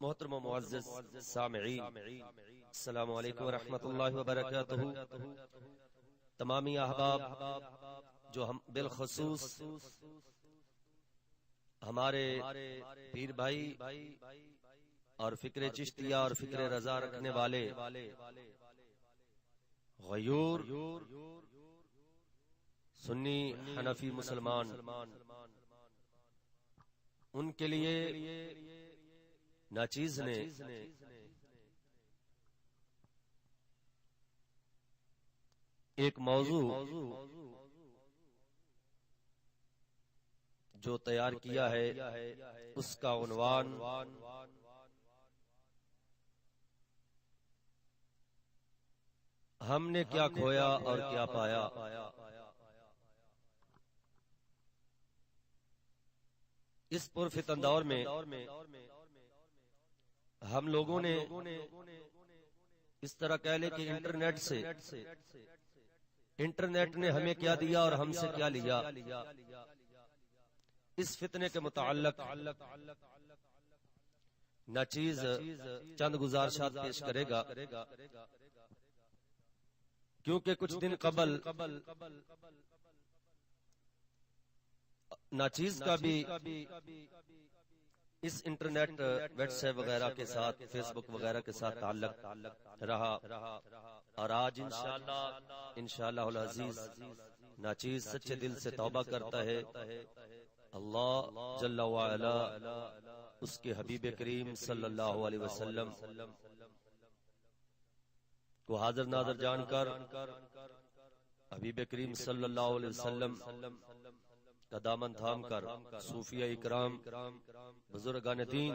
محترم و معزز سامعین، السلام علیکم ورحمۃ اللہ وبرکاتہ۔ تمامی احباب جو ہم بالخصوص ہمارے پیر بھائی اور فکر چشتیہ اور فکر رضا رکھنے والے غیور سنی حنفی مسلمان، ان کے لیے ناچیز نے ایک موضوع جو تیار کیا ہے، اس کا عنوان ہم نے کیا کھویا اور کیا پایا۔ اس پرفتن دور میں ہم لوگوں نے اس طرح کہہ لے کہ انٹرنیٹ نے ہمیں کیا دیا اور ہم سے کیا لیا، اس فتنے کے متعلق ناچیز چند گزارشات پیش کرے گا، کیونکہ کچھ دن قبل ناچیز کا بھی اس انٹرنیٹ واٹس ایپ وغیرہ کے ساتھ، فیس بک وغیرہ کے ساتھ تعلق رہا، اور آج انشاءاللہ العزیز ناچیز سچے دل سے توبہ کرتا ہے۔ اللہ جل وعلا اس کے حبیب کریم صلی اللہ علیہ وسلم کو حاضر ناظر جان کر حبیب کریم صلی اللہ علیہ وسلم کا دامن تھام کر، صوفیہ اکرام بزرگان دین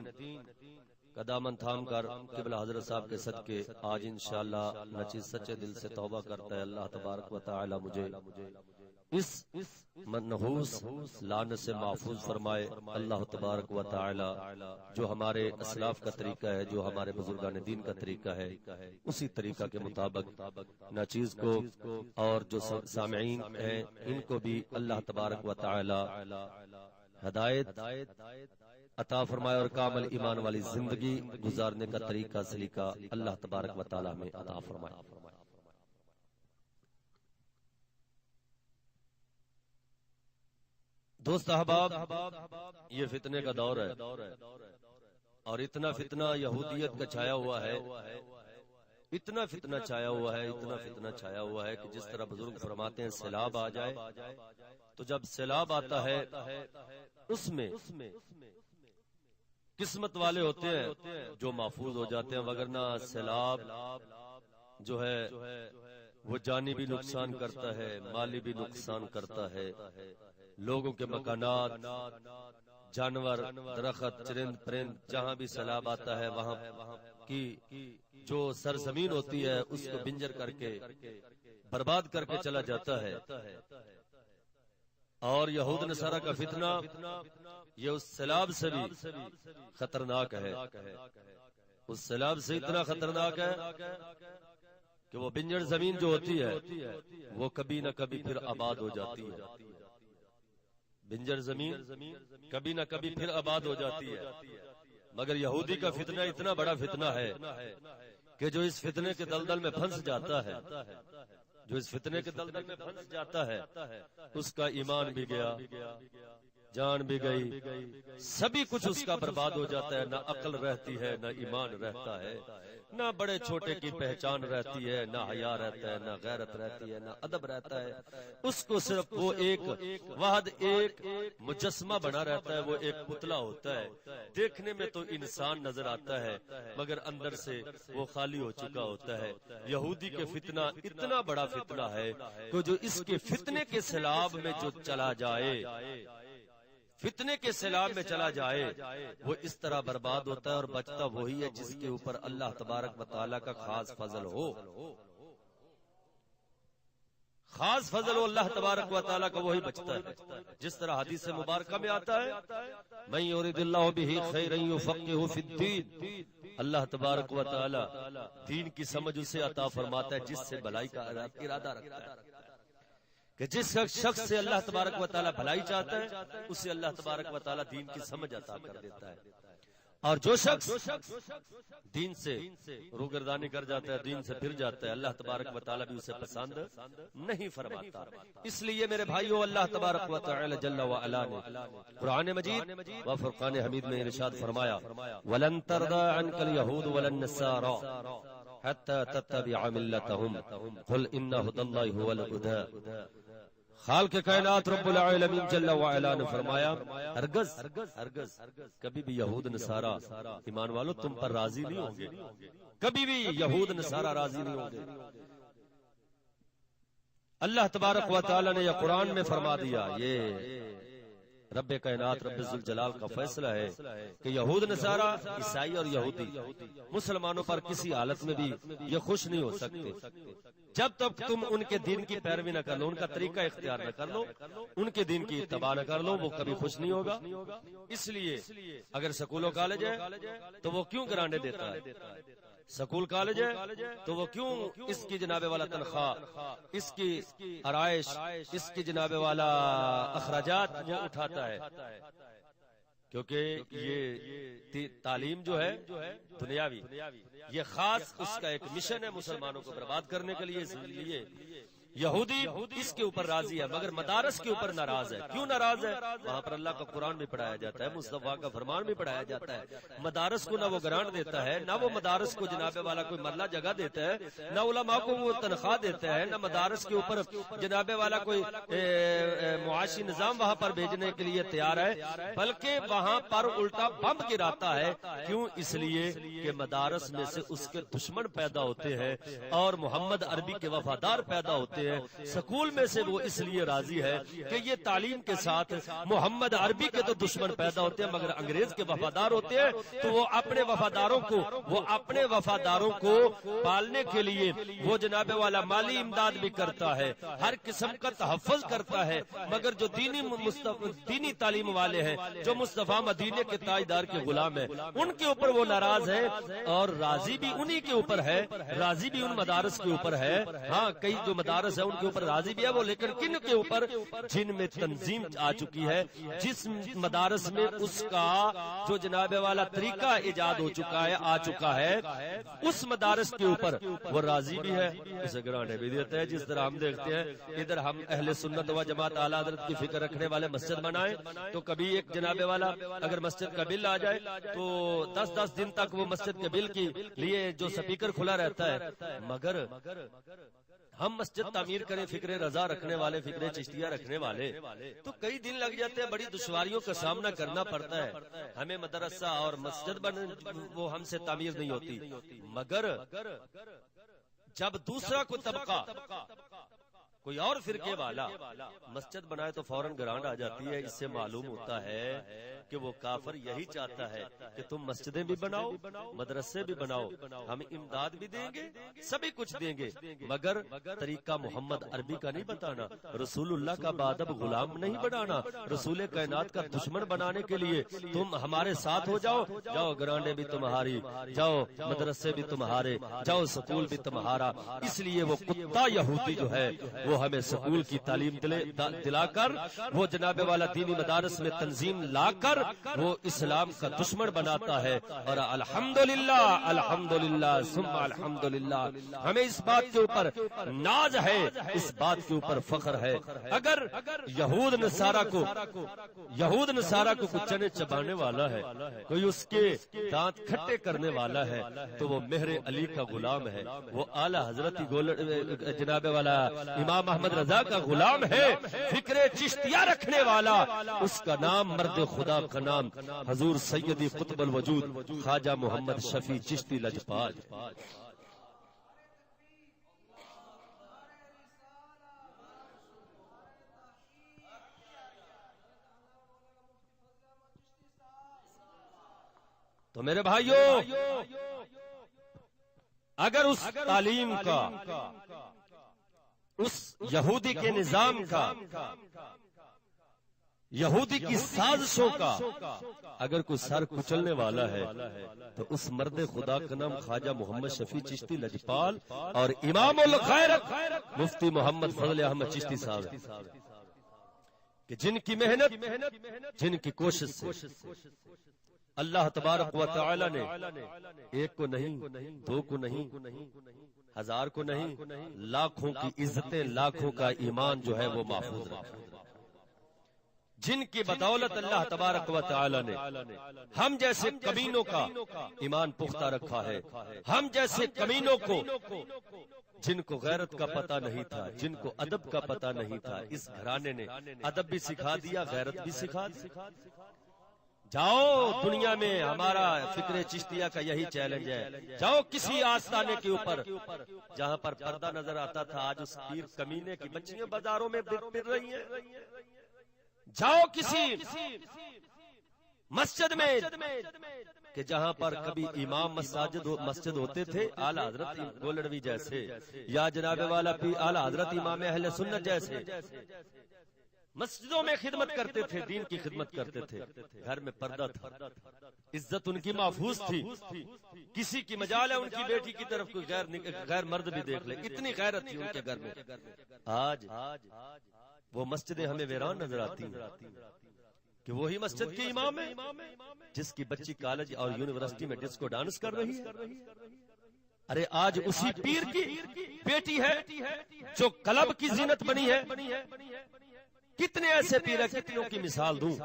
کا دامن تھام کر قبلہ حضرت صاحب کے صدقے آج انشاءاللہ ناچیز سچے دل سے توبہ کرتا ہے۔ اللہ تبارک و تعالی مجھے اس منحوس لعنت سے محفوظ فرمائے۔ اللہ تبارک و تعالی جو ہمارے اسلاف کا طریقہ ہے، جو ہمارے بزرگان دین کا طریقہ ہے، اسی طریقہ کے مطابق ناچیز کو اور جو سامعین ہیں ان کو بھی اللہ تبارک و تعالی ہدایت عطا فرمائے اور کامل ایمان والی زندگی گزارنے کا طریقہ سلیقہ اللہ تبارک و تعالی میں عطا فرمائے۔ دوست احباب، یہ فتنے کا دور ہے اور اتنا فتنہ یہودیت کا چھایا ہوا ہے، اتنا فتنہ چھایا ہوا ہے، اتنا فتنہ چھایا ہوا ہے کہ جس طرح بزرگ فرماتے ہیں سیلاب آ جائے، تو جب سیلاب آتا ہے اس میں قسمت والے ہوتے ہیں جو محفوظ ہو جاتے ہیں، وگرنہ سیلاب جو ہے وہ جانی بھی نقصان کرتا ہے، مالی بھی نقصان کرتا ہے۔ لوگوں کے مکانات، جانور، درخت، چرند پرند، جہاں بھی سیلاب آتا ہے وہاں کی جو سرزمین ہوتی ہے اس کو بنجر کر کے برباد کر کے چلا جاتا ہے۔ اور یہود نصارہ کا فتنہ یہ اس سیلاب سے بھی خطرناک ہے، اس سیلاب سے اتنا خطرناک ہے کہ وہ بنجر زمین جو ہوتی ہے وہ کبھی نہ کبھی پھر آباد ہو جاتی ہے، بنجر زمین کبھی نہ کبھی پھر آباد ہو جاتی ہے۔ مگر یہودی کا فتنہ اتنا بڑا فتنہ ہے کہ جو اس فتنے کے دلدل میں پھنس جاتا ہے، جو اس فتنے کے دلدل میں پھنس جاتا ہے اس کا ایمان بھی گیا، جان بھی گئی، سبھی کچھ اس کا برباد ہو جاتا ہے۔ نہ عقل رہتی ہے، نہ ایمان رہتا ہے، نہ بڑے چھوٹے کی پہچان رہتی ہے، نہ حیا رہتا ہے، نہ غیرت رہتی ہے، نہ ادب رہتا ہے۔ اس کو صرف وہ ایک واحد ایک مجسمہ بنا رہتا ہے، وہ ایک پتلا ہوتا ہے، دیکھنے میں تو انسان نظر آتا ہے مگر اندر سے وہ خالی ہو چکا ہوتا ہے۔ یہودی کے فتنہ اتنا بڑا فتنہ ہے کہ جو اس کے فتنے کے سیلاب میں جو چلا جائے، فتنے کے سیلاب میں چلا جائے، وہ اس طرح برباد ہوتا ہے اور بچتا وہی ہے جس کے اوپر اللہ تبارک و تعالیٰ کا خاص فضل ہو۔ خاص فضل ہو اللہ تبارک و تعالیٰ کا، وہی بچتا ہے۔ جس طرح حدیث مبارکہ میں آتا ہے من یرید اللہ بہ خیرا یفقہہ فی الدین، اللہ تبارک و تعالیٰ دین کی سمجھ اسے عطا فرماتا ہے جس سے بھلائی کا ارادہ رکھتا ہے، کہ جس شخص سے اللہ تبارک و تعالیٰ بھلائی چاہتا ہے اسے اللہ تبارک و تعالیٰ دین کی سمجھ عطا کر دیتا ہے۔ اور جو شخص دین سے روگردانی کر جاتا ہے، دین سے پھر جاتا ہے، اللہ تبارک و تعالیٰ بھی اسے پسند نہیں فرماتا۔ اس لیے میرے بھائیو، اللہ تبارک و تعالی جل وعلا نے قرآن مجید و فرقان حمید میں ارشاد فرمایا وَلَن تَرْضَىٰ عَنْكَ الْيَهُودُ وَلَا النَّصَارَىٰ حَتَّىٰ تَتَّبِعَ مِلَّتَهُمْ قُلْ إِنَّ هُدَى اللَّهِ هُوَ الْهُدَىٰ۔ خالق کائنات رب العالمین جل وعلا نے فرمایا ہرگز کبھی بھی یہود نصارہ، ایمان والو تم پر راضی نہیں ہوں گے، کبھی بھی یہود نصارہ راضی نہیں ہوں گے۔ اللہ تبارک و تعالی نے یہ قرآن میں فرما دیا، یہ رب کائنات رب ذوالجلال کا فیصلہ ہے کہ یہود نصارہ، عیسائی اور یہودی مسلمانوں پر کسی حالت میں بھی یہ خوش نہیں ہو سکتے جب تک تم ان کے دین کی پیروی نہ کر لو، ان کا طریقہ اختیار نہ کر لو، ان کے دین کی اتباع نہ کر لو، وہ کبھی خوش نہیں ہوگا۔ اس لیے اگر سکول و کالج ہے تو وہ کیوں گرانٹے دیتا ہے؟ سکول کالج ہے تو وہ کیوں اس کی جناب والا تنخواہ، اس کی آرائش، اس کی جناب والا اخراجات وہ اٹھاتا ہے؟ کیونکہ یہ تعلیم جو ہے دنیاوی، یہ خاص اس کا ایک مشن ہے مسلمانوں کو برباد کرنے کے لیے۔ اس لیے یہودی اس کے اوپر راضی ہے مگر مدارس کے اوپر ناراض ہے۔ کیوں ناراض ہے؟ وہاں پر اللہ کا قرآن بھی پڑھایا جاتا ہے، مصطفیٰ کا فرمان بھی پڑھایا جاتا ہے۔ مدارس کو نہ وہ گرانٹ دیتا ہے، نہ وہ مدارس کو جناب والا کوئی مرلہ جگہ دیتا ہے، نہ علماء کو وہ تنخواہ دیتا ہے، نہ مدارس کے اوپر جناب والا کوئی معاشی نظام وہاں پر بھیجنے کے لیے تیار ہے، بلکہ وہاں پر الٹا بم گراتا ہے۔ کیوں؟ اس لیے کہ مدارس میں سے اس کے دشمن پیدا ہوتے ہیں اور محمد عربی کے وفادار پیدا ہوتے ہیں۔ سکول میں سے وہ اس لیے راضی ہے کہ یہ تعلیم کے ساتھ محمد عربی کے تو دشمن پیدا ہوتے ہیں مگر انگریز کے وفادار ہوتے ہیں، تو وہ اپنے وفاداروں کو پالنے کے لیے وہ جناب والا مالی امداد بھی کرتا ہے، ہر قسم کا تحفظ کرتا ہے، مگر جو دینی تعلیم والے ہیں، جو مصطفیٰ مدینے کے تاجدار کے غلام ہیں، ان کے اوپر وہ ناراض ہے اور راضی بھی انہی کے اوپر ہے، راضی بھی ان مدارس کے اوپر ہے۔ ہاں، کئی جو مدارس ہے ان کے اوپر راضی بھی ہے وہ، لیکن کن کے اوپر؟ جن میں تنظیم آ چکی ہے، جس مدارس میں اس کا جو جناب والا طریقہ ایجاد ہو چکا ہے، آ چکا ہے، اس مدارس کے اوپر وہ راضی بھی ہے، اسے گرانٹے بھی دیتا ہے۔ جس طرح ہم دیکھتے ہیں ادھر ہم اہل سنت و جماعت اعلیٰ حضرت کی فکر رکھنے والے مسجد بنائیں تو کبھی ایک جناب والا اگر مسجد کا بل آ جائے تو 10 دن تک وہ مسجد کے بل کے لیے جو سپیکر کھلا رہتا ہے، مگر ہم مسجد تعمیر کریں فکر رضا رکھنے والے، فکر چشتیہ رکھنے والے، تو کئی دن لگ جاتے ہیں، بڑی دشواریوں کا سامنا کرنا پڑتا ہے، ہمیں مدرسہ اور مسجد وہ ہم سے تعمیر نہیں ہوتی۔ مگر جب دوسرا کوئی طبقہ، کوئی اور فرقے والا مسجد بنائے تو فوراً گرانٹ آ جاتی ہے۔ اس سے معلوم ہوتا ہے کہ وہ کافر یہی چاہتا ہے کہ تم مسجدیں بھی بناؤ، مدرسے بھی بناؤ، ہم امداد بھی دیں گے، سبھی کچھ دیں گے، مگر طریقہ محمد عربی کا نہیں بتانا، رسول اللہ کا بادب غلام نہیں بنانا، رسول کائنات کا دشمن بنانے کے لیے تم ہمارے ساتھ ہو جاؤ، جاؤ گرانڈے بھی تمہاری، جاؤ مدرسے بھی تمہارے، جاؤ سکول بھی تمہارا۔ اس لیے وہ کتا یہودی جو ہے وہ ہمیں سکول کی تعلیم دلا کر، وہ جناب والا دینی مدارس میں تنظیم لا کر وہ اسلام کا دشمن بناتا ہے۔ اور الحمدللہ ثم الحمدللہ ہمیں اس بات کے اوپر ناز ہے، اس بات کے اوپر فخر ہے۔ اگر یہود نصارہ کو کچھ چنے چبانے والا ہے، کوئی اس کے دانت کھٹے کرنے والا ہے، تو وہ مہر علی کا غلام ہے، وہ اعلیٰ حضرت جناب والا امام احمد رضا کا غلام ہے، فکر چشتیہ رکھنے والا، اس کا نام مرد خدا کا نام حضور سیدی قطب الوجود خواجہ محمد شفیع چشتی لجپال۔ تو میرے بھائیوں، اگر اس تعلیم کا، اس یہودی کے نظام کا، یہودی کی سازشوں کا اگر کوئی سر کچلنے والا ہے تو اس مرد خدا کا نام خواجہ محمد شفیع چشتی لجپال اور امام الغیرت مفتی محمد فضل احمد چشتی صاحب، کہ جن کی محنت، جن کی کوشش سے اللہ تبارک و تعالی نے ایک کو نہیں، دو کو نہیں، ہزار کو نہیں، لاکھوں کی عزتیں، لاکھوں کا ایمان جو ہے وہ محفوظ رکھا، جن کی بدولت اللہ تبارک و تعالی نے ہم جیسے کمینوں کا ایمان پختہ رکھا ہے، ہم جیسے کمینوں کو جن کو غیرت کا پتہ نہیں تھا، جن کو ادب کا پتہ نہیں تھا، اس گھرانے نے ادب بھی سکھا دیا، غیرت بھی سکھا دیا۔ جاؤ دنیا میں، ہمارا فکر چشتیہ کا یہی چیلنج ہے، جاؤ کسی آستانے کے اوپر جہاں پر پردہ نظر آتا تھا، آج اس پیر کمینے کی بچیاں بازاروں میں پھر رہی ہیں۔ جاؤ کسی مسجد میں کہ جہاں پر کبھی امام مسجد ہوتے تھے اعلیٰ حضرت گولڑوی جیسے، یا جناب والا اعلیٰ حضرت امام اہل سنت جیسے مسجدوں میں خدمت کرتے تھے، دین کی خدمت کرتے تھے، گھر میں پردہ تھا، عزت ان کی محفوظ تھی۔ کسی کی مجال ہے ان کی بیٹی کی طرف کوئی غیر مرد بھی دیکھ لے، اتنی غیرت تھی ان کے گھر میں۔ آج وہ مسجدیں ہمیں ویران نظر آتی ہیں کہ وہی مسجد کے امام ہے جس کی بچی کالج اور یونیورسٹی میں ڈسکو ڈانس کر رہی ہے۔ ارے آج اسی پیر کی بیٹی ہے جو کلب کی زینت بنی ہے۔ کتنے ایسے پیر ہیں، کتنوں کی مثال دوں،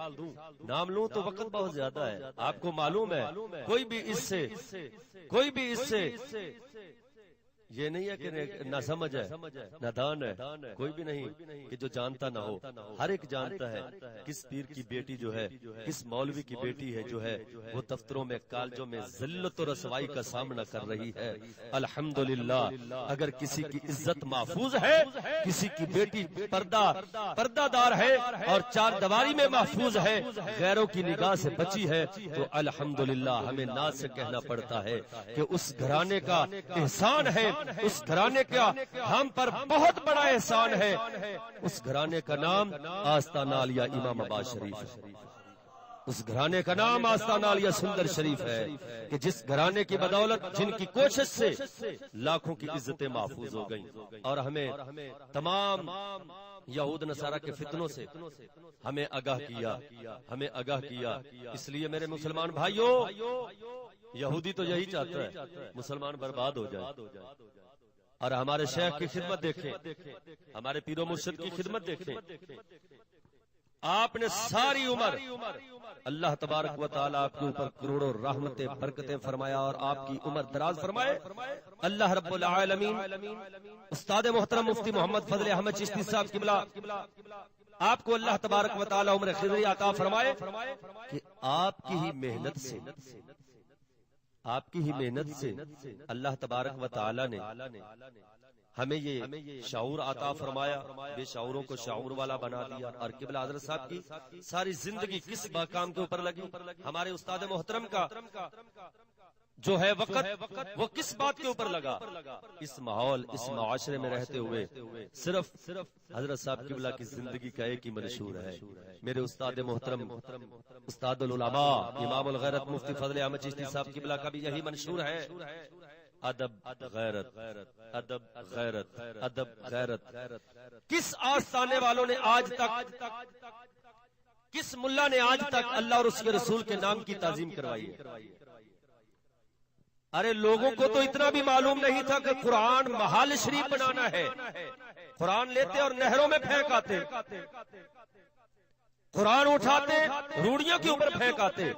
نام لوں تو وقت بہت زیادہ ہے۔ آپ کو معلوم ہے کوئی بھی اس سے یہ نہیں ہے کہ نہ سمجھ ہے، نہ دان ہے، کوئی بھی نہیں کہ جو جانتا نہ ہو، ہر ایک جانتا ہے کس پیر کی بیٹی جو ہے، کس مولوی کی بیٹی ہے جو ہے وہ دفتروں میں، کالجوں میں ذلت و رسوائی کا سامنا کر رہی ہے۔ الحمدللہ اگر کسی کی عزت محفوظ ہے، کسی کی بیٹی پردہ دار ہے اور چار دیواری میں محفوظ ہے، غیروں کی نگاہ سے بچی ہے، تو الحمدللہ ہمیں ناز سے کہنا پڑتا ہے کہ اس گھرانے کا احسان ہے، اس گھرانے کا ہم پر بہت بڑا احسان ہے۔ اس گھرانے کا نام آستانہ عالیہ امام آباد شریف ہے، اس گھرانے کا نام آستانہ عالیہ سندر شریف ہے کہ جس گھرانے کی بدولت، جن کی کوشش سے لاکھوں کی عزتیں محفوظ ہو گئیں، اور ہمیں تمام یہود نصارہ کے فتنوں سے ہمیں آگاہ کیا۔ اس لیے میرے مسلمان بھائیوں، یہودی تو یہی چاہتا ہے مسلمان برباد ہو جائے، اور ہمارے شیخ کی خدمت دیکھیں، ہمارے پیر و مرشد کی خدمت دیکھیں۔ آپ نے ساری عمر اللہ تبارک و تعالی آپ کے اوپر کروڑوں رحمتیں برکتیں فرمایا اور آپ کی عمر دراز فرمائے۔ اللہ رب العالمین استاد محترم مفتی محمد فضل احمد چشتی صاحب قبلہ آپ کو اللہ تبارک و تعالی عمر خضری عطا فرمائے کہ آپ کی ہی محنت سے اللہ تبارک و تعالی نے ہمیں یہ شعور عطا فرمایا، بے شعوروں کو شعور والا بنا دیا۔ اور قبلہ حضرت صاحب کی ساری زندگی کس کام کے اوپر لگی؟ ہمارے استاد محترم کا جو ہے وقت، وہ کس بات کے اوپر لگا؟ اس ماحول، اس معاشرے میں رہتے ہوئے صرف حضرت صاحب قبلہ کی زندگی کا ایک ہی منشور ہے، میرے استاد محترم استاد العلماء امام الغیرت مفتی فضل احمد چشتی صاحب قبلہ کا بھی یہی منشور ہے، ادب غیرت، ادب غیرت، ادب غیرت۔ کس آستانے والوں نے آج تک، کس ملا نے آج تک اللہ اور اس کے رسول کے نام کی تعظیم کروائی ہے؟ ارے لوگوں کو تو اتنا بھی معلوم نہیں تھا کہ قرآن محال شریف بنانا ہے، قرآن لیتے اور نہروں میں پھینک آتے، قرآن اٹھاتے روڑیوں کے اوپر پھینک آتے۔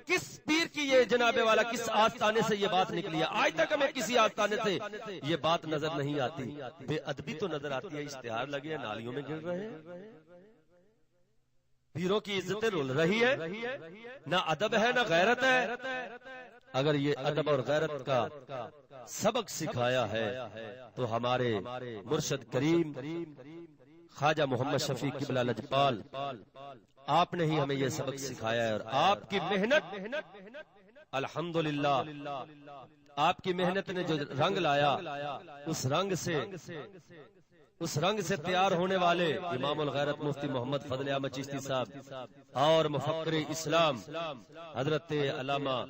کس پیر کی یہ جناب والا، کس آستانے سے یہ بات نکلی ہے؟ آج تک ہمیں کسی آستانے سے یہ بات نظر نہیں آتی۔ بے ادبی تو نظر آتی ہے، اشتہار لگے ہیں، نالیوں میں گر رہے ہیں، پیروں کی عزتیں رول رہی ہے، نہ ادب ہے نہ غیرت ہے۔ اگر یہ ادب اور غیرت کا سبق سکھایا ہے تو ہمارے مرشد کریم خواجہ محمد شفیع قبلہ لجپال آپ نے ہی ہمیں یہ سبق سکھایا ہے، اور آپ کی محنت الحمدللہ، آپ کی محنت نے جو رنگ لایا، اس رنگ سے تیار ہونے والے امام الغیرت مفتی محمد فضل احمد چشتی صاحب اور مفکر اسلام حضرت علامہ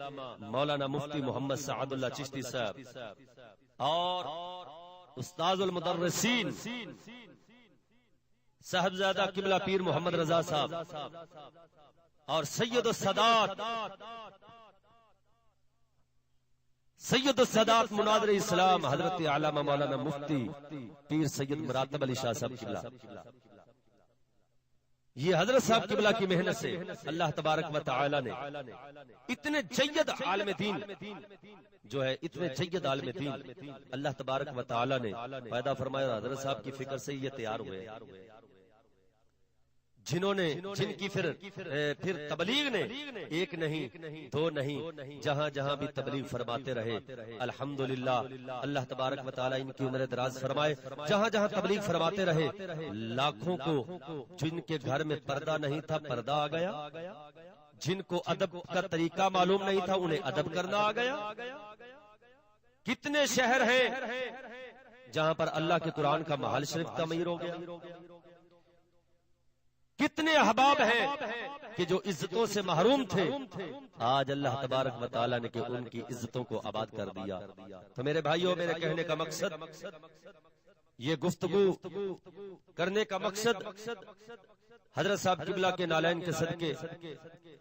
مولانا مفتی محمد سعد اللہ چشتی صاحب اور استاذ المدرسین صاحبزادہ قبلہ پیر محمد رضا صاحب اور سید السادات مناظر اسلام حضرت علامہ مولانا مفتی پیر سید مراتب علی شاہ صاحب قبلہ، یہ حضرت صاحب قبلہ کی محنت سے اللہ تبارک و تعالی نے اتنے جید عالم دین جو ہے، اتنے جید عالم دین اللہ تبارک و تعالی نے پیدا فرمایا، حضرت صاحب کی فکر سے یہ تیار ہوئے، جن کی پھر تبلیغ نے ایک نہیں دو نہیں، جہاں جہاں بھی تبلیغ فرماتے رہے الحمدللہ، اللہ تبارک و تعالی ان کی عمر دراز فرمائے، جہاں جہاں تبلیغ فرماتے رہے لاکھوں کو جن کے گھر میں پردہ نہیں تھا پردہ آ گیا، جن کو ادب کا طریقہ معلوم نہیں تھا انہیں ادب کرنا آ گیا۔ کتنے شہر ہیں جہاں پر اللہ کے قرآن کا محل شریف تعمیر ہو گیا، کتنے احباب ہیں کہ جو عزتوں سے محروم تھے، آج اللہ تبارک و تعالیٰ نے کہ ان کی عزتوں کو آباد کر دیا۔ تو میرے بھائیوں، میرے کہنے کا مقصد، یہ گفتگو کرنے کا مقصد حضرت صاحب قبلہ کے نالین کے صدقے،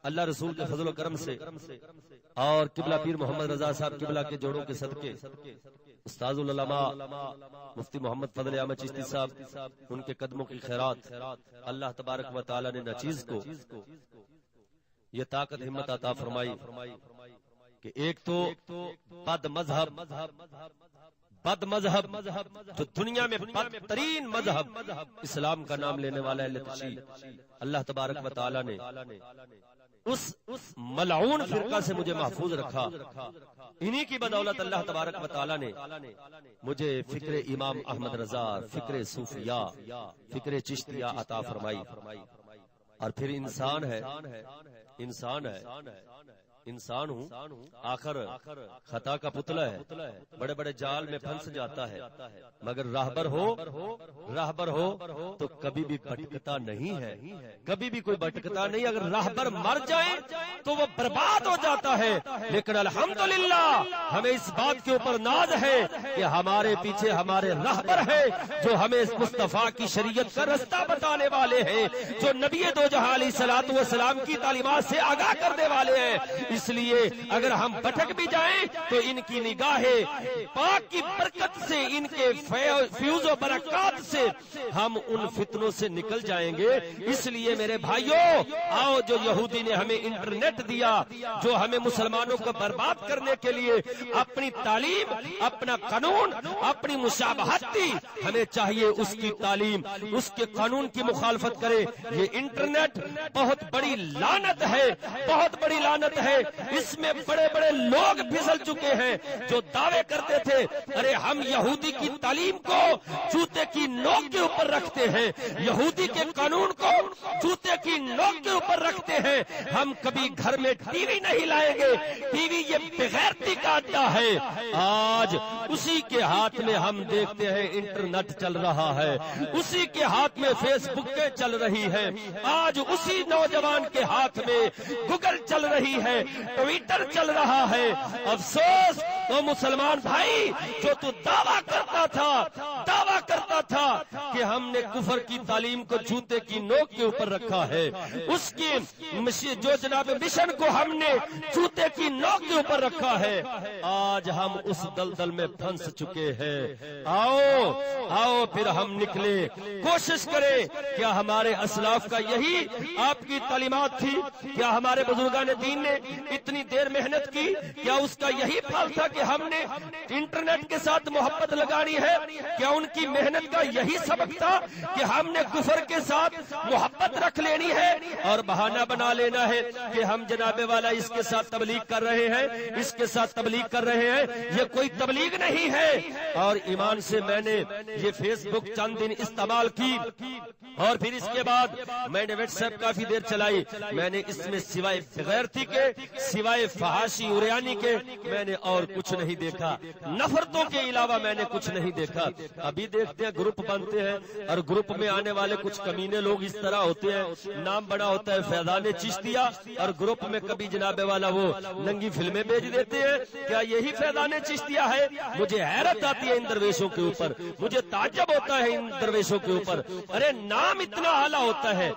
اللہ رسول کے فضل و کرم سے، اور قبلہ پیر محمد رضا صاحب قبلہ کے جوڑوں کے صدقے، استاذ العلماء مفتی محمد فضل احمد چشتی صاحب ان کے قدموں کی خیرات، اللہ تبارک و تعالی نے ناچیز کو یہ طاقت ہمت عطا فرمائی کہ ایک تو بد مذہب جو دنیا میں بدترین مذہب اسلام کا نام لینے والا ہے لتشی، اللہ تبارک و تعالی نے اس ملعون فرقہ سے مجھے محفوظ رکھا، انہی کی بدولت اللہ تبارک و تعالی نے مجھے فکر امام احمد رضا، فکر صوفیاء، فکر چشتیہ عطا فرمائی۔ اور پھر انسان ہوں، آخر خطا کا پتلا ہے، بڑے بڑے جال میں پھنس جاتا ہے، مگر راہبر ہو تو کبھی بھی بھٹکتا نہیں ہے، کبھی بھی کوئی بھٹکتا نہیں۔ اگر راہبر مر جائے تو وہ برباد ہو جاتا ہے، لیکن الحمدللہ ہمیں اس بات کے اوپر ناز ہے کہ ہمارے پیچھے ہمارے راہبر ہیں جو ہمیں مصطفیٰ کی شریعت کا رستہ بتانے والے ہیں، جو نبی دو جہاں علیہ الصلوۃ والسلام کی تعلیمات سے آگاہ کرنے والے ہیں۔ اس لیے اگر ہم بھٹک بھی جائیں تو ان کی نگاہ پاک کی برکت سے، ان کے فیوز و برکات سے ہم ان فتنوں سے نکل جائیں گے۔ اس لیے میرے بھائیوں، آؤ، جو یہودی نے ہمیں انٹرنیٹ دیا، جو ہمیں مسلمانوں کو برباد کرنے کے لیے اپنی تعلیم، اپنا قانون، اپنی مشابہت دی، ہمیں چاہیے اس کی تعلیم، اس کے قانون کی مخالفت کرے۔ یہ انٹرنیٹ بہت بڑی لعنت ہے، بہت بڑی لعنت ہے، اس میں بڑے بڑے لوگ پھسل چکے ہیں جو دعوے کرتے تھے ارے ہم یہودی کی تعلیم کو جوتے کی نوک کے اوپر رکھتے ہیں، یہودی کے قانون کو جوتے کی نوک کے اوپر رکھتے ہیں، ہم کبھی گھر میں ٹی وی نہیں لائیں گے، ٹی وی یہ بغیرتی کا اڈا ہے۔ آج اسی کے ہاتھ میں ہم دیکھتے ہیں انٹرنیٹ چل رہا ہے، اسی کے ہاتھ میں فیس بکیں چل رہی ہے، آج اسی نوجوان کے ہاتھ میں گوگل چل رہی ہے، ٹویٹر چل رہا ہے۔ افسوس تو مسلمان بھائی جو تو دعویٰ کرتا تھا کہ ہم نے کفر کی تعلیم کو جوتے کی نوک کے اوپر رکھا ہے، اس کی جو جناب مشن کو ہم نے جوتے کی نوک کے اوپر رکھا ہے، آج ہم اس دلدل میں پھنس چکے ہیں۔ آؤ پھر ہم نکلے، کوشش کریں۔ کیا ہمارے اسلاف کا یہی آپ کی تعلیمات تھی؟ کیا ہمارے بزرگان دین نے اتنی دیر محنت کی؟ کیا اس کا یہی پھل تھا کہ ہم نے انٹرنیٹ کے ساتھ محبت لگانی ہے؟ کیا ان کی محنت کا یہی سبق تھا کہ ہم نے کفر کے ساتھ محبت رکھ لینی ہے اور بہانہ بنا لینا ہے کہ ہم جناب والا اس کے ساتھ تبلیغ کر رہے ہیں، اس کے ساتھ تبلیغ کر رہے ہیں؟ یہ کوئی تبلیغ نہیں ہے۔ اور ایمان سے میں نے یہ فیس بک چند دن استعمال کی اور پھر اس کے بعد میں نے واٹس ایپ کافی دیر چلائی، میں نے اس میں سوائے بغیرتی کے سوائے فحاشی اریانی کے میں نے اور کچھ نہیں دیکھا، نفرتوں کے علاوہ میں نے کچھ نہیں دیکھا۔ ابھی دیکھتے ہیں گروپ بنتے ہیں اور گروپ میں آنے والے کچھ کمینے لوگ اس طرح ہوتے ہیں، نام بڑا ہوتا ہے فیضان چشتیہ، اور گروپ میں کبھی جناب والا وہ ننگی فلمیں بھیج دیتے ہیں۔ کیا یہی فیضان چشتیہ ہے؟ مجھے حیرت آتی ہے ان درویشوں کے اوپر، مجھے تعجب ہوتا ہے ان درویشوں کے اوپر۔ ارے نام اتنا اعلیٰ ہوتا ہے،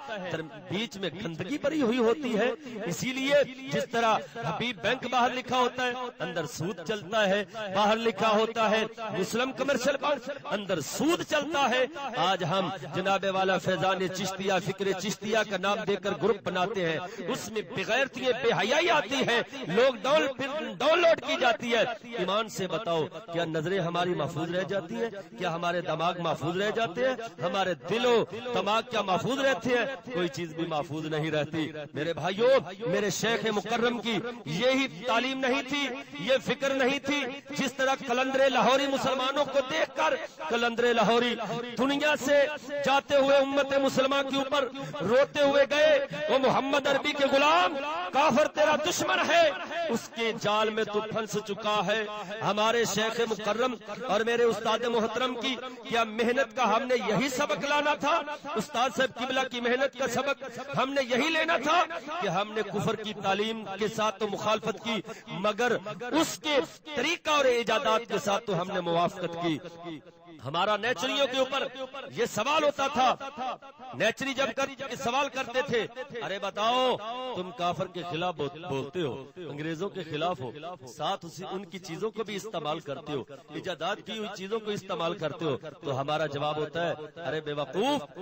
بیچ میں گندگی بھری ہوئی ہوتی ہے۔ اسی لیے جس طرح حبیب بینک باہر لکھا ہوتا ہے اندر سود چلتا ہے، باہر لکھا ہوتا ہے مسلم کمرشل بینک اندر سود چلتا ہے۔ آج ہم جناب والا فیضان چشتیہ، فکر چشتیہ کا نام دے کر گروپ بناتے ہیں، اس میں بغیرتی بے حیائی آتی ہے، لوگ ڈاؤن لوڈ کی جاتی ہے۔ ایمان سے بتاؤ کیا نظریں ہماری محفوظ رہ جاتی ہیں؟ کیا ہمارے دماغ محفوظ رہ جاتے ہیں؟ ہمارے دل و دماغ کیا محفوظ رہتے ہیں؟ کوئی چیز بھی محفوظ نہیں رہتی۔ میرے بھائیوں، میرے شیخ مکرم کی یہی تعلیم نہیں تھی، یہ فکر نہیں تھی۔ جس طرح قلندر لاہوری مسلمانوں کو دیکھ کر قلندر لاہوری دنیا سے جاتے ہوئے امت مسلمہ کے اوپر روتے ہوئے گئے، وہ محمد عربی کے غلام، کافر تیرا دشمن ہے، اس کے جال میں تو پھنس چکا ہے۔ ہمارے شیخ مکرم اور میرے استاد محترم کی کیا محنت کا ہم نے یہی سبق لانا تھا؟ استاد صاحب قبلہ کی محنت کا سبق ہم نے یہی لینا تھا کہ ہم نے کفر کی تعلیم کے ساتھ تو مخالفت کی، مگر اس کے طریقہ اور ایجادات کے ساتھ تو ہم نے موافقت کی۔ ہمارا نیچریوں کے اوپر یہ سوال ہوتا تھا، نیچری جب سوال کرتے تھے، ارے بتاؤ تم کافر کے خلاف بولتے ہو، انگریزوں کے خلاف ہو، ساتھ ان کی چیزوں کو بھی استعمال کرتے ہو، ایجادات کی ہوئی چیزوں کو استعمال کرتے ہو، تو ہمارا جواب ہوتا ہے ارے بے وقوف،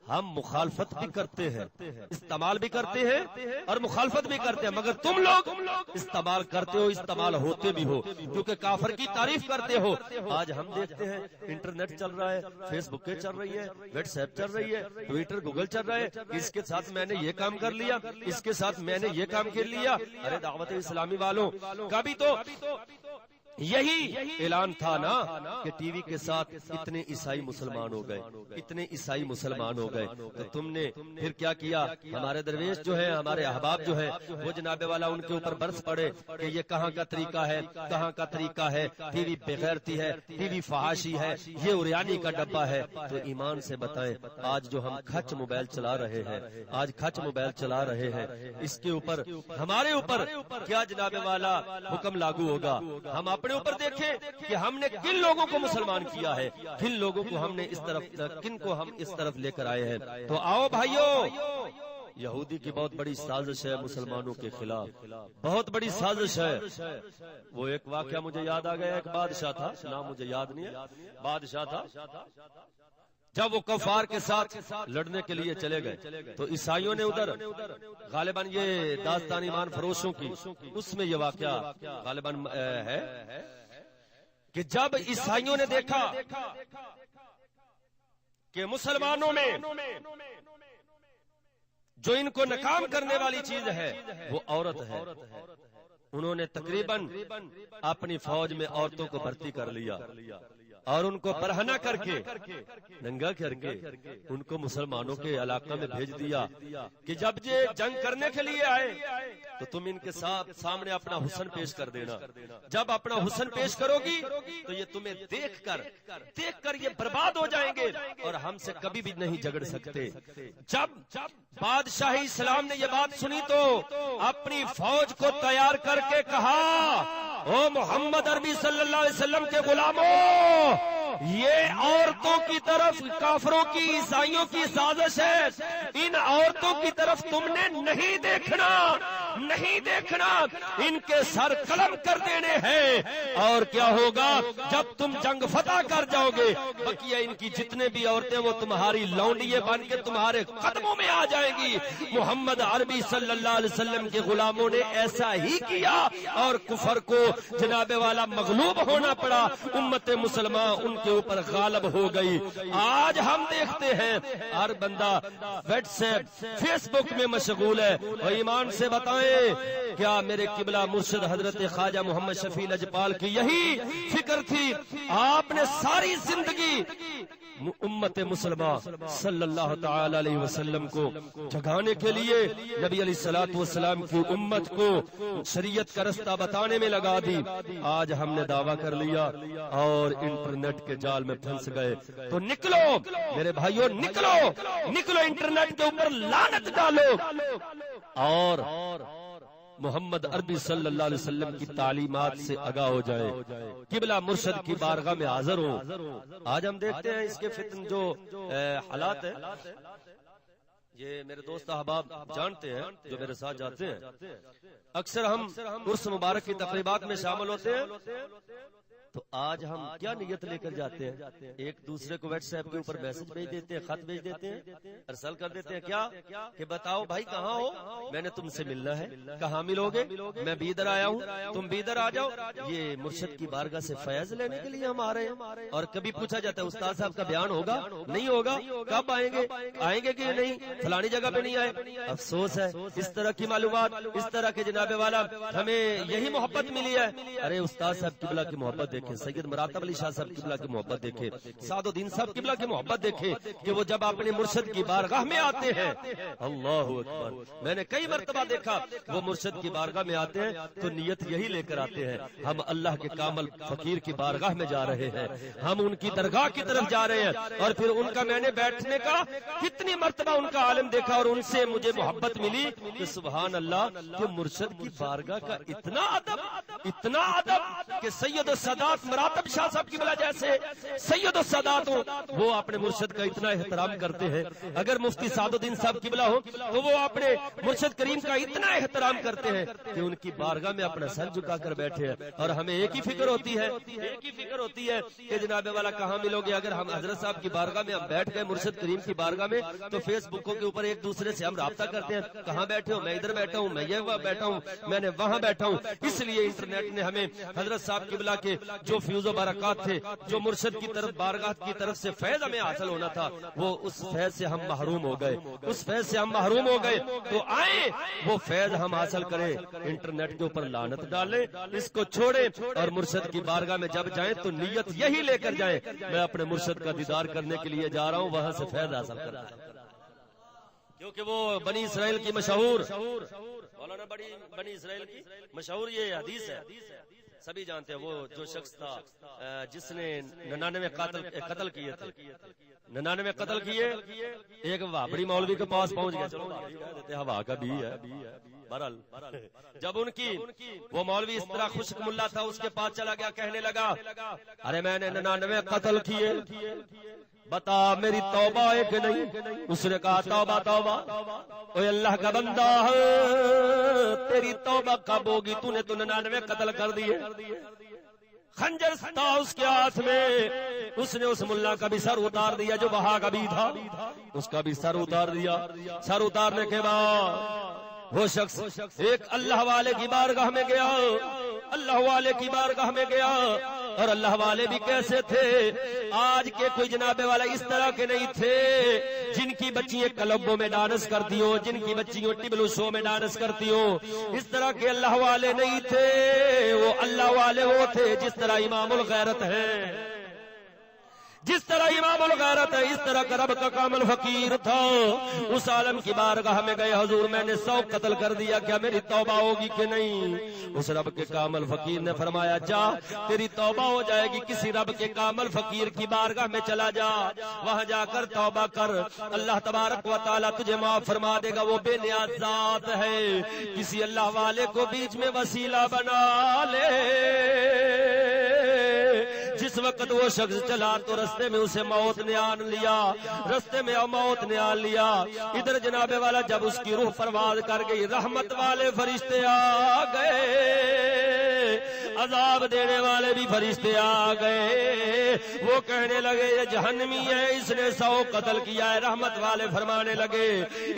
ہم مخالفت بھی کرتے ہیں، استعمال بھی کرتے ہیں اور مخالفت بھی کرتے ہیں، مگر تم لوگ استعمال کرتے ہو، استعمال ہوتے بھی ہو، کیونکہ کافر کی تعریف کرتے ہو۔ آج ہم دیکھتے ہیں انٹرنیٹ چل رہا ہے، فیس بکیں چل رہی ہے، واٹس ایپ چل رہی ہے، ٹویٹر گوگل چل رہا ہے، اس کے ساتھ میں نے یہ کام کر لیا، اس کے ساتھ میں نے یہ کام کر لیا۔ ارے دعوت اسلامی والوں کا بھی تو یہی اعلان تھا نا کہ ٹی وی کے ساتھ اتنے عیسائی مسلمان ہو گئے، اتنے عیسائی مسلمان ہو گئے، تو تم نے پھر کیا کیا؟ ہمارے درویش جو ہیں، ہمارے احباب جو ہیں، وہ جناب والا ان کے اوپر برس پڑے کہ یہ کہاں کا طریقہ ہے، کہاں کا طریقہ ہے، ٹی وی بغیرتی ہے، ٹی وی فحاشی ہے، یہ اریانی کا ڈبہ ہے۔ تو ایمان سے بتائیں آج جو ہم کھچ موبائل چلا رہے ہیں، آج کھچ موبائل چلا رہے ہیں، اس کے اوپر ہمارے اوپر کیا جناب والا حکم لاگو ہوگا؟ ہم اپنے اوپر دیکھیں کہ ہم نے کن لوگوں کو مسلمان کیا ہے، کن لوگوں کو ہم نے اس طرف، کن کو ہم اس طرف لے کر آئے ہیں۔ تو آؤ بھائیو، یہودی کی بہت بڑی سازش ہے مسلمانوں کے خلاف، بہت بڑی سازش ہے۔ وہ ایک واقعہ مجھے یاد آ گیا، ایک بادشاہ تھا، نام مجھے یاد نہیں ہے، بادشاہ تھا، جب وہ کفار کے ساتھ لڑنے کے لیے چلے گئے تو عیسائیوں نے ادھر، غالباً یہ داستان ایمان فروشوں کی، اس میں یہ واقعہ غالباً ہے کہ جب عیسائیوں نے دیکھا کہ مسلمانوں میں جو ان کو ناکام کرنے والی چیز ہے وہ عورت ہے، انہوں نے تقریباً اپنی فوج میں عورتوں کو بھرتی کر لیا اور ان کو برہنہ کر کے، ننگا کر کے ان کو مسلمانوں کے علاقہ میں بھیج دیا کہ جب یہ جنگ کرنے کے لیے آئے تو تم ان کے سامنے اپنا حسن پیش کر دینا، جب اپنا حسن پیش کرو گی تو یہ تمہیں دیکھ کر یہ برباد ہو جائیں گے اور ہم سے کبھی بھی نہیں جھگڑ سکتے۔ جب بادشاہ اسلام نے یہ بات سنی تو اپنی فوج کو تیار کر کے کہا، او محمد عربی صلی اللہ علیہ وسلم کے غلاموں، یہ عورتوں کی طرف کافروں کی، عیسائیوں کی سازش ہے، ان عورتوں کی طرف تم نے نہیں دیکھنا، ان کے سر قلم کر دینے ہیں۔ اور کیا ہوگا جب تم جنگ فتح کر جاؤ گے، بقیہ ان کی جتنے بھی عورتیں وہ تمہاری لونڈیے بن کے تمہارے قدموں میں آ جائیں گی۔ محمد عربی صلی اللہ علیہ وسلم کے غلاموں نے ایسا ہی کیا اور کفر کو جناب والا مغلوب ہونا پڑا، امت مسلمہ ان کے اوپر غالب ہو گئی۔ آج ہم دیکھتے ہیں ہر بندہ واٹس ایپ، فیس بک میں مشغول ہے، اور ایمان سے بتائیں کیا میرے قبلہ مرشد حضرت خواجہ محمد شفیع لجپال کی یہی فکر تھی؟ آپ نے ساری زندگی امت مسلمہ صلی اللہ تعالی علیہ وسلم کو جگانے کے لیے نبی علیہ الصلوۃ والسلام کی امت کو شریعت کا رستہ بتانے میں لگا دی. آج ہم نے دعویٰ کر لیا اور انٹرنیٹ کے جال میں پھنس گئے. تو نکلو میرے بھائیوں، نکلو نکلو، انٹرنیٹ کے اوپر لعنت ڈالو اور محمد عربی صلی اللہ علیہ وسلم کی تعلیمات سے آگاہ ہو جائے، قبلہ مرشد کی بارگاہ میں حاضر ہو. آج ہم دیکھتے ہیں اس کے فتن جو حالات ہیں، یہ میرے دوست احباب جانتے ہیں جو میرے ساتھ جاتے ہیں. اکثر ہم عرس مبارک کی تقریبات میں شامل ہوتے ہیں تو آج ہم کیا نیت لے کر جاتے ہیں؟ ایک دوسرے کو واٹس ایپ کے اوپر میسج بھیج دیتے ہیں، خط بھیج دیتے ہیں، ارسل کر دیتے ہیں کیا کہ بتاؤ بھائی کہاں ہو، میں نے تم سے ملنا ہے، کہاں ملو گے، میں بھی ادھر آیا ہوں، تم بھی ادھر آ جاؤ. یہ مرشد کی بارگاہ سے فیض لینے کے لیے ہم آ رہے ہیں. اور کبھی پوچھا جاتا ہے استاد صاحب کا بیان ہوگا نہیں ہوگا، کب آئیں گے کہ نہیں، فلانی جگہ پہ نہیں آئے. افسوس ہے اس طرح کی معلومات، اس طرح کے جناب والا ہمیں یہی محبت ملی ہے. ارے استاد صاحب قبلہ کی محبت دیکھیں، سید مراتب علی شاہ صاحب قبلہ کی محبت دیکھیں، سعد الدین صاحب قبلہ کی محبت دیکھیں کہ وہ جب اپنے مرشد کی بارگاہ میں آتے ہیں، اللہ اکبر، میں نے کئی مرتبہ دیکھا وہ مرشد کی بارگاہ میں آتے ہیں تو نیت یہی لے کر آتے ہیں، ہم اللہ کے کامل فقیر کی بارگاہ میں جا رہے ہیں، ہم ان کی درگاہ کی طرف جا رہے ہیں. اور پھر ان کا میں نے بیٹھنے کا کتنی مرتبہ ان کا عالم دیکھا اور ان سے مجھے محبت ملی کہ سبحان اللہ، کہ مرشد کی بارگاہ کا اتنا ادب کہ سید السادات مراتب شاہ صاحب کی بلا جیسے سید السادات ہو وہ اپنے مرشد کا اتنا احترام کرتے ہیں. اگر مفتی سعد الدین صاحب کی بلا ہو تو وہ اپنے مرشد کریم کا اتنا احترام کرتے ہیں کہ ان کی بارگاہ میں اپنا سر جھکا کر بیٹھے ہیں. اور ہمیں ایک ہی فکر ہوتی ہے کہ جناب والا کہاں ملو گے. اگر ہم حضرت صاحب کی بارگاہ میں ہم بیٹھ گئے مرشد کریم کی بارگاہ میں تو فیس بکوں کے اوپر ایک دوسرے سے ہم رابطہ کرتے ہیں، کہاں بیٹھے ہو، میں ادھر بیٹھا ہوں، میں یہ بیٹھا ہوں، میں نے وہاں بیٹھا ہوں. اس لیے انٹرنیٹ نے ہمیں حضرت صاحب قبلہ کے جو فیض و برکات تھے، جو مرشد کی طرف بارگاہ کی طرف سے فیض ہمیں حاصل ہونا تھا، وہ اس فیض سے ہم محروم ہو گئے. تو آئیں وہ فیض ہم حاصل کریں، انٹرنیٹ کے اوپر لعنت ڈالیں، اس کو چھوڑیں اور مرشد کی بارگاہ میں جب جائیں تو نیت یہی لے کر جائیں میں اپنے مرشد کا دیدار کرنے کے لیے جا رہا ہوں، وہاں سے فیض حاصل کرنا ہے. کیونکہ وہ بنی اسرائیل کی مشہور مولانا بنی اسرائیل کی مشہور یہ حدیث ہے، سبھی جانتے ہیں. وہ جو شخص تھا جس نے 99 قتل کیے تھے، 99 قتل کیے، ایک وابڑی مولوی کے پاس پہنچ گیا، چلو دیتے ہوا کا بھی ہے. بہرحال جب ان کی وہ مولوی اس طرح خشک ملا تھا، اس کے پاس چلا گیا، کہنے لگا ارے میں نے 99 قتل کیے، بتا میری توبہ ہے کہ نہیں. اس نے کہا توبہ توبہ، اوے اللہ کا بندہ تیری توبہ کب ہوگی، تو نے تو 99 قتل کر دیے. خنجر تھا اس کے ہاتھ میں، اس نے اس ملا کا بھی سر اتار دیا جو وہاں کا بھی تھا، اس کا بھی سر اتار دیا. سر اتارنے کے بعد وہ شخص ایک اللہ والے کی بارگاہ میں گیا، اللہ والے کی بارگاہ میں گیا. اور اللہ والے بھی کیسے تھے، آج کے کوئی جناب والا اس طرح کے نہیں تھے جن کی بچیاں کلبوں میں ڈانس کرتی ہوں، جن کی بچیاں ٹبلو شو میں ڈانس کرتی ہوں. اس طرح کے اللہ والے نہیں تھے، وہ اللہ والے وہ تھے جس طرح امام الغیرت ہے، جس طرح امام الغیرت ہے، اس طرح کا رب کا کامل فقیر تھا. اس عالم کی بارگاہ میں گئے، حضور میں نے 100 قتل کر دیا، کیا میری توبہ ہوگی کہ نہیں. اس رب کے کامل فقیر نے فرمایا جا تیری توبہ ہو جائے گی، کسی رب کے کامل فقیر کی بارگاہ میں چلا جا، وہاں جا کر توبہ کر، اللہ تبارک و تعالیٰ تجھے معاف فرما دے گا. وہ بے نیاز ذات ہے، کسی اللہ والے کو بیچ میں وسیلہ بنا لے. جس وقت وہ شخص چلا تو رستے میں اسے موت نے آن لیا، رستے میں موت نے آن لیا. ادھر جناب والا جب اس کی روح پرواز کر گئی، رحمت والے فرشتے آ گئے، عذاب دینے والے بھی فرشتے آ گئے. وہ کہنے لگے یہ جہنمی ہے، اس نے 100 قتل کیا ہے. رحمت والے فرمانے لگے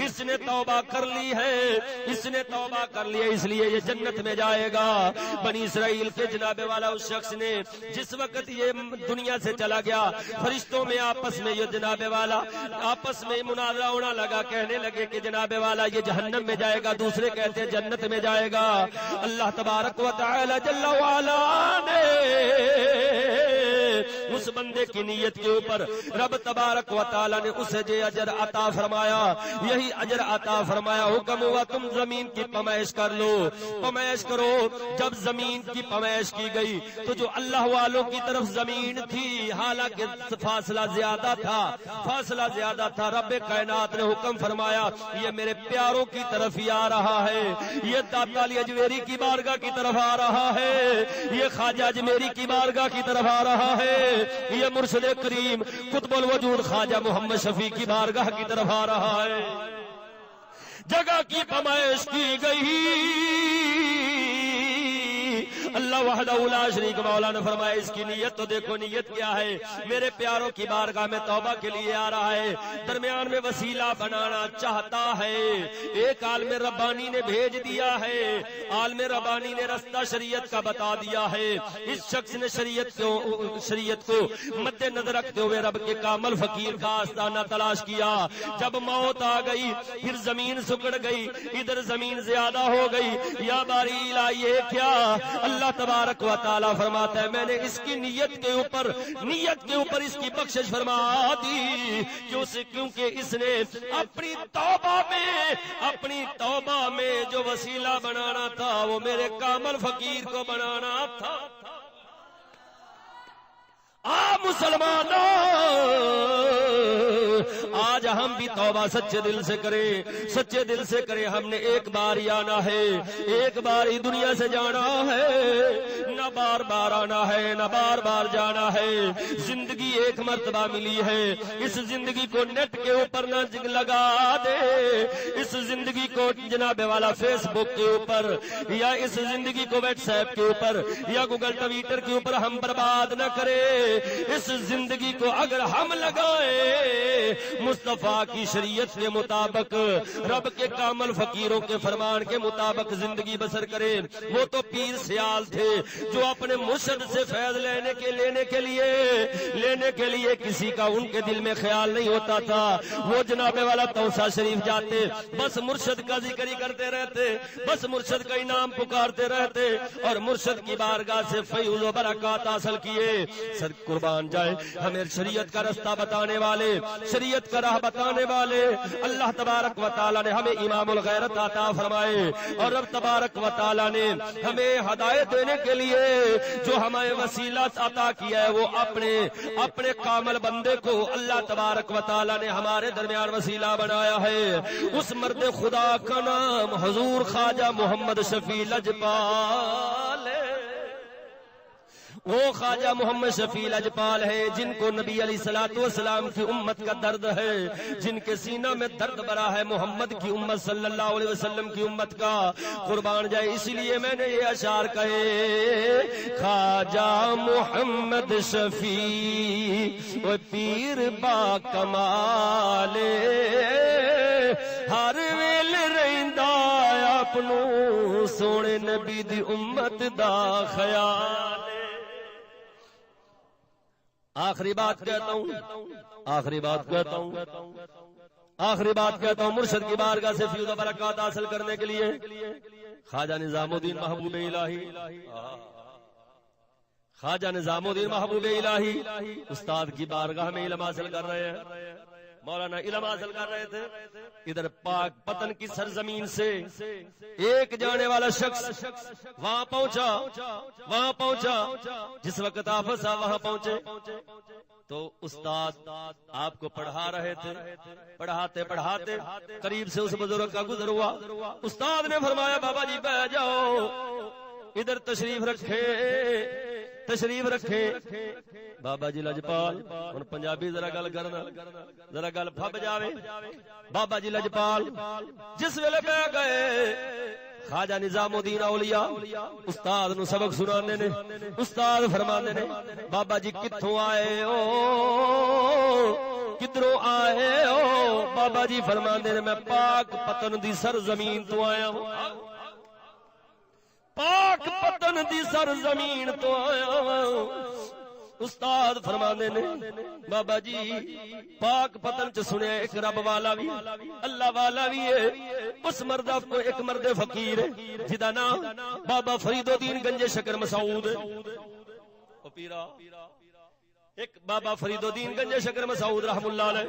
اس نے توبہ کر لی ہے، اس نے توبہ کر لی ہے، اس لیے یہ جنت میں جائے گا. بنی اسرائیل کے جناب والا اس شخص نے جس وقت یہ دنیا سے چلا گیا، فرشتوں میں آپس میں یہ جناب والا آپس میں مناظرہ ہونا لگا، کہنے لگے کہ جناب والا یہ جہنم میں جائے گا، دوسرے کہتے ہیں جنت میں جائے گا. اللہ تبارک و تعالی جل وعلا نے اس بندے کی نیت کے اوپر رب تبارک و تعالی نے اسے جو اجر عطا فرمایا یہی اجر عطا فرمایا. حکم ہوا تم زمین کی پیمائش کر لو, پیمائش کرو. جب زمین کی پیمائش کی گئی تو جو اللہ والوں کی طرف زمین تھی, حالانکہ فاصلہ زیادہ تھا, رب کائنات نے حکم فرمایا یہ میرے پیاروں کی طرف ہی آ رہا ہے, یہ داتا علی اجمیری کی بارگاہ کی طرف آ رہا ہے, یہ خواجہ اجمیری کی بارگاہ کی طرف آ رہا ہے, یہ مرشد کریم قطب الوجود خواجہ محمد شفیع کی بارگاہ کی طرف آ رہا ہے. جگہ کی پیمائش کی گئی. اللہ وحدہ لا شریک مولا نے فرمایا اس کی نیت تو دیکھو, نیت کیا ہے, میرے پیاروں کی بارگاہ میں توبہ کے لیے آ رہا ہے, درمیان میں وسیلہ بنانا چاہتا ہے. ایک عالم ربانی نے بھیج دیا ہے, عالم ربانی نے رستہ شریعت کا بتا دیا ہے. اس شخص نے شریعت کو مد نظر رکھتے ہوئے رب کے کامل فقیر کا آستانہ تلاش کیا. جب موت آ گئی پھر زمین سکڑ گئی, ادھر زمین زیادہ ہو گئی. یا باری الہی یہ کیا, اللہ تبارک و تعالی فرماتا ہے میں نے اس کی نیت کے اوپر اس کی بخشش فرما دی, کیونکہ اس نے اپنی توبہ میں جو وسیلہ بنانا تھا وہ میرے کامل فقیر کو بنانا تھا. مسلمانوں آج ہم بھی توبہ سچے دل سے کریں. ہم نے ایک بار ہی آنا ہے, ایک بار ہی دنیا سے جانا ہے, نہ بار بار آنا ہے, نہ بار بار جانا ہے. زندگی ایک مرتبہ ملی ہے, اس زندگی کو نیٹ کے اوپر نہ لگا دے, اس زندگی کو جناب والا فیس بک کے اوپر یا اس زندگی کو واٹس ایپ کے اوپر یا گوگل ٹویٹر کے اوپر ہم برباد نہ کرے. اس زندگی کو اگر ہم لگائے مصطفیٰ کی شریعت کے مطابق, رب کے کامل فقیروں کے فرمان کے مطابق زندگی بسر کرے. وہ تو پیر سیال تھے جو اپنے مرشد سے فیض لینے کے لیے کسی کا ان کے دل میں خیال نہیں ہوتا تھا. وہ جناب والا توسا شریف جاتے, بس مرشد کا ذکر ہی کرتے رہتے, بس مرشد کا انعام پکارتے رہتے اور مرشد کی بارگاہ سے فیض و برکات حاصل کیے. سر قربان جائے ہمیں شریعت کا رستہ بتانے والے, شریعت کا راہ بتانے والے اللہ تبارک و تعالی نے ہمیں امام الغیرت عطا فرمائے. اور رب تبارک و تعالی نے ہمیں ہدایت دینے کے لیے جو ہمیں وسیلہ عطا کیا ہے وہ اپنے کامل بندے کو اللہ تبارک و تعالی نے ہمارے درمیان وسیلہ بنایا ہے. اس مرد خدا کا نام حضور خواجہ محمد شفیع لجپال ہے. وہ خواجہ محمد شفیع لجپال ہے جن کو نبی علیہ الصلوۃ والسلام کی امت کا درد ہے, جن کے سینہ میں درد بھرا ہے محمد کی امت صلی اللہ علیہ وسلم کی امت کا. قربان جائے اسی لیے میں نے یہ اشعار کہے, خواجہ محمد شفیع و پیر با کمال ہر ویل رہندا اپنو سونے نبی دی امت دا خیال. آخری بات کہتا ہوں مرشد کی بارگاہ سے فیض و برکات حاصل کرنے کے لیے خواجہ نظام الدین محبوب الہی استاد کی بارگاہ میں علم حاصل کر رہے ہیں, مولانا علم حاصل کر رہے تھے. ادھر پاک پتن کی سرزمین سے ایک جانے والا شخص وہاں پہنچا, جس وقت آفس وہاں پہنچے تو استاد آپ کو پڑھا رہے تھے. پڑھاتے قریب سے اس بزرگ کا گزر ہوا. استاد نے فرمایا بابا جی بیٹھ جاؤ, ادھر تشریف رکھے. بابا جی لجپال ہن پنجابی ذرا گل پھب جاوے. بابا جی لجپال جس ویلے پہ گئے خواجہ نظام الدین اولیاء استاد نو سبق سنانے نے. استاد فرمانے نے بابا جی کتھوں آئے ہو, کدھروں آئے ہو؟ بابا جی فرمانے نے میں پاک پتن دی سرزمین تو آیا ہوں, پاک پتن دی سرزمین تو آیا ہوں. استاد فرمانے نے بابا جی پاک پتن چ سنیا ایک رب والا بھی اللہ والا بھی ہے. اس مرد کو ایک مرد فقیر ہے جدا نام بابا فرید الدین گنج شکر مسعود ہے. او پیرا ایک بابا فرید الدین گنج شکر مسعود رحم اللہ علیہ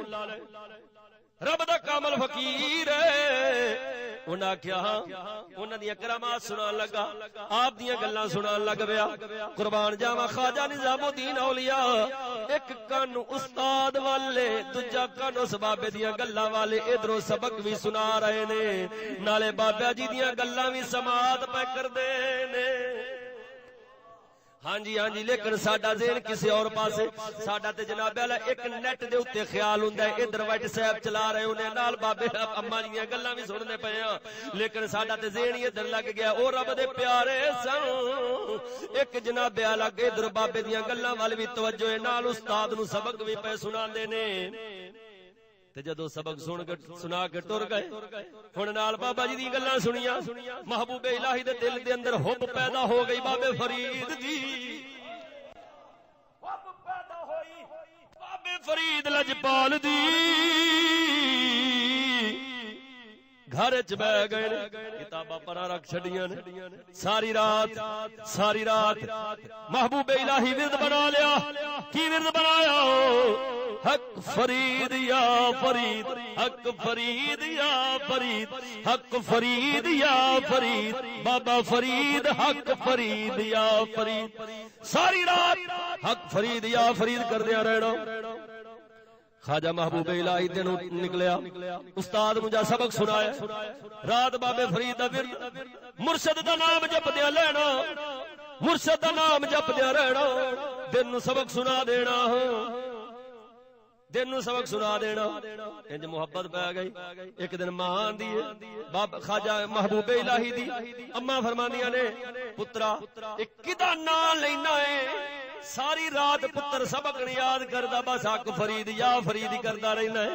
رب دا کامل فقیر ہے. انہاں آکھیا انہاں دی کرامات سنان لگا, آپ دیاں گلاں سنان لگ پیا. قربان جاواں خواجہ نظام الدین اولیاء ایک کان استاد والے دوجا کان اس بابے دیاں گلاں والے ادھروں سبق بھی سنا رہے نے نالے بابا جی دیاں گلاں بھی سماعت پہ کردے نے. ہاں جی لیکن ساڈا ذہن کسی اور پاسے. ساڈا تے جناب والا ایک نیٹ دے اوتے خیال ہوندا ہے ادھر واٹس ایپ چلا رہے ہونے نال بابے اما دیاں گلاں بھی سننے پئے ہاں, لیکن ساڈا تے ذہن ہی ادھر لگ گیا. او رب دے پیارے سن ایک جناب والا ادھر بابے دیاں گلاں وال بھی توجہ ہے نال استاد نو سبق بھی پے سناندے نے. تے جدو سبق سنا کے ٹر گئے ہن نال بابا جی دی گلاں سنیاں محبوب الہی دے دل دے اندر حب پیدا ہو گئی. بابے فرید دی حب پیدا ہوئی. بابے فرید لجپال دی گھر چ بہ گئے کتاباں پرا رکھ چھڈیاں نے. ساری رات محبوب الہی ورد بنا لیا. کی ورد بنایا؟ حق فرید یا فرید, حق فرید یا فرید, حق فرید یا فرید, بابا فرید حق فرید یا فرید. ساری رات حق فرید یا فرید کردیا رہنا. خواجہ محبوب الہی دن نکلیا استاد مجھے سبق سنایا. رات بابے فرید دا ورد مرشد دا نام جپدیا لینا, مرشد دا نام جپدیا رہنا. دن نو سبق سنا دینا, دن نو سبق سنا دینا. انج محبت پہ گئی. ایک دن ماں آندی ہے بابا خواجہ محبوب الہی دی اما فرماندیاں نے پترا ایک کدا نام لینا ہے. ساری رات پتر سبق نہیں یاد کردا بس حق فرید یا فرید ہی کردا رہنا ہے.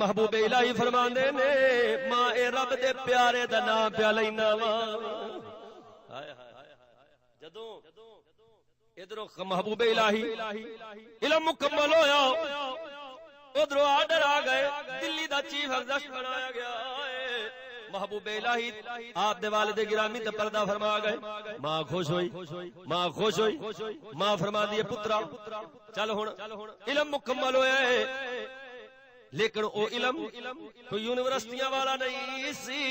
محبوب الہی فرماندے نے ماں اے رب دے پیارے دا نام پیا لینا وا. جدوں ادھروں محبوب الہی علم مکمل ہویا ادھروں آرڈر آ گئے دلی دا چیف ایگزیکٹو بنایا گیا. محبوب الہی آپ دے والد گرامی تے پردہ فرما گئے. ماں خوش ہوئی, ماں خوش ہوئی. ماں فرما دیے پترا چل ہن علم مکمل ہویا ہے, لیکن او علم کوئی یونیورسٹیاں والا نہیں سی,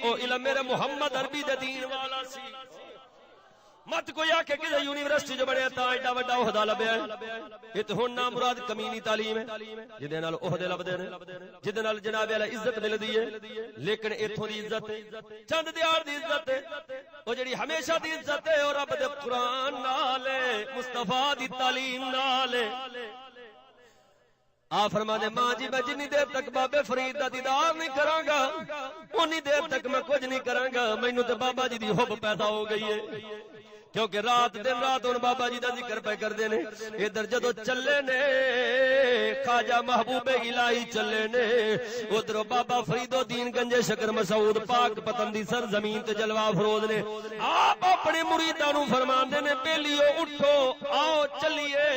او علم میرے محمد عربی دے دین والا سی. مت کوئی آکھے کہ یونیورسٹی جو بڑے تا ایڈا وڈا عہدہ لبیا ہے. یہ تے ہن نام مراد کمینی تعلیم ہے جدے نال عہدے لبدے نے, جدے نال جناب والا عزت ملدی ہے. لیکن ایتھوں دی عزت چند دیار دی عزت ہے او جڑی ہمیشہ دی عزت ہے او رب دے قرآن نال ہے, مصطفیٰ دی تعلیم نال ہے. آپ فرما دے ماں جی میں جنی دیر تک بابے فرید دا دیدار نہیں کراں گا اونی دیر تک میں کچھ نہیں کراں گا. مینوں تے بابا جی دی حب پیدا ہو گئی ہے, کیونکہ رات دن رات ان بابا جی دا ذکر پہ کر دینے. ادھر جدو چلے نے خواجہ محبوب الہی چلے نے ادھر بابا فرید الدین گنج شکر مسعود پاک پتن دی سر زمین تے جلوہ افروز نے. آپ اپنے مریداں نو فرماندے نے بیلیو اٹھو آؤ چلیے.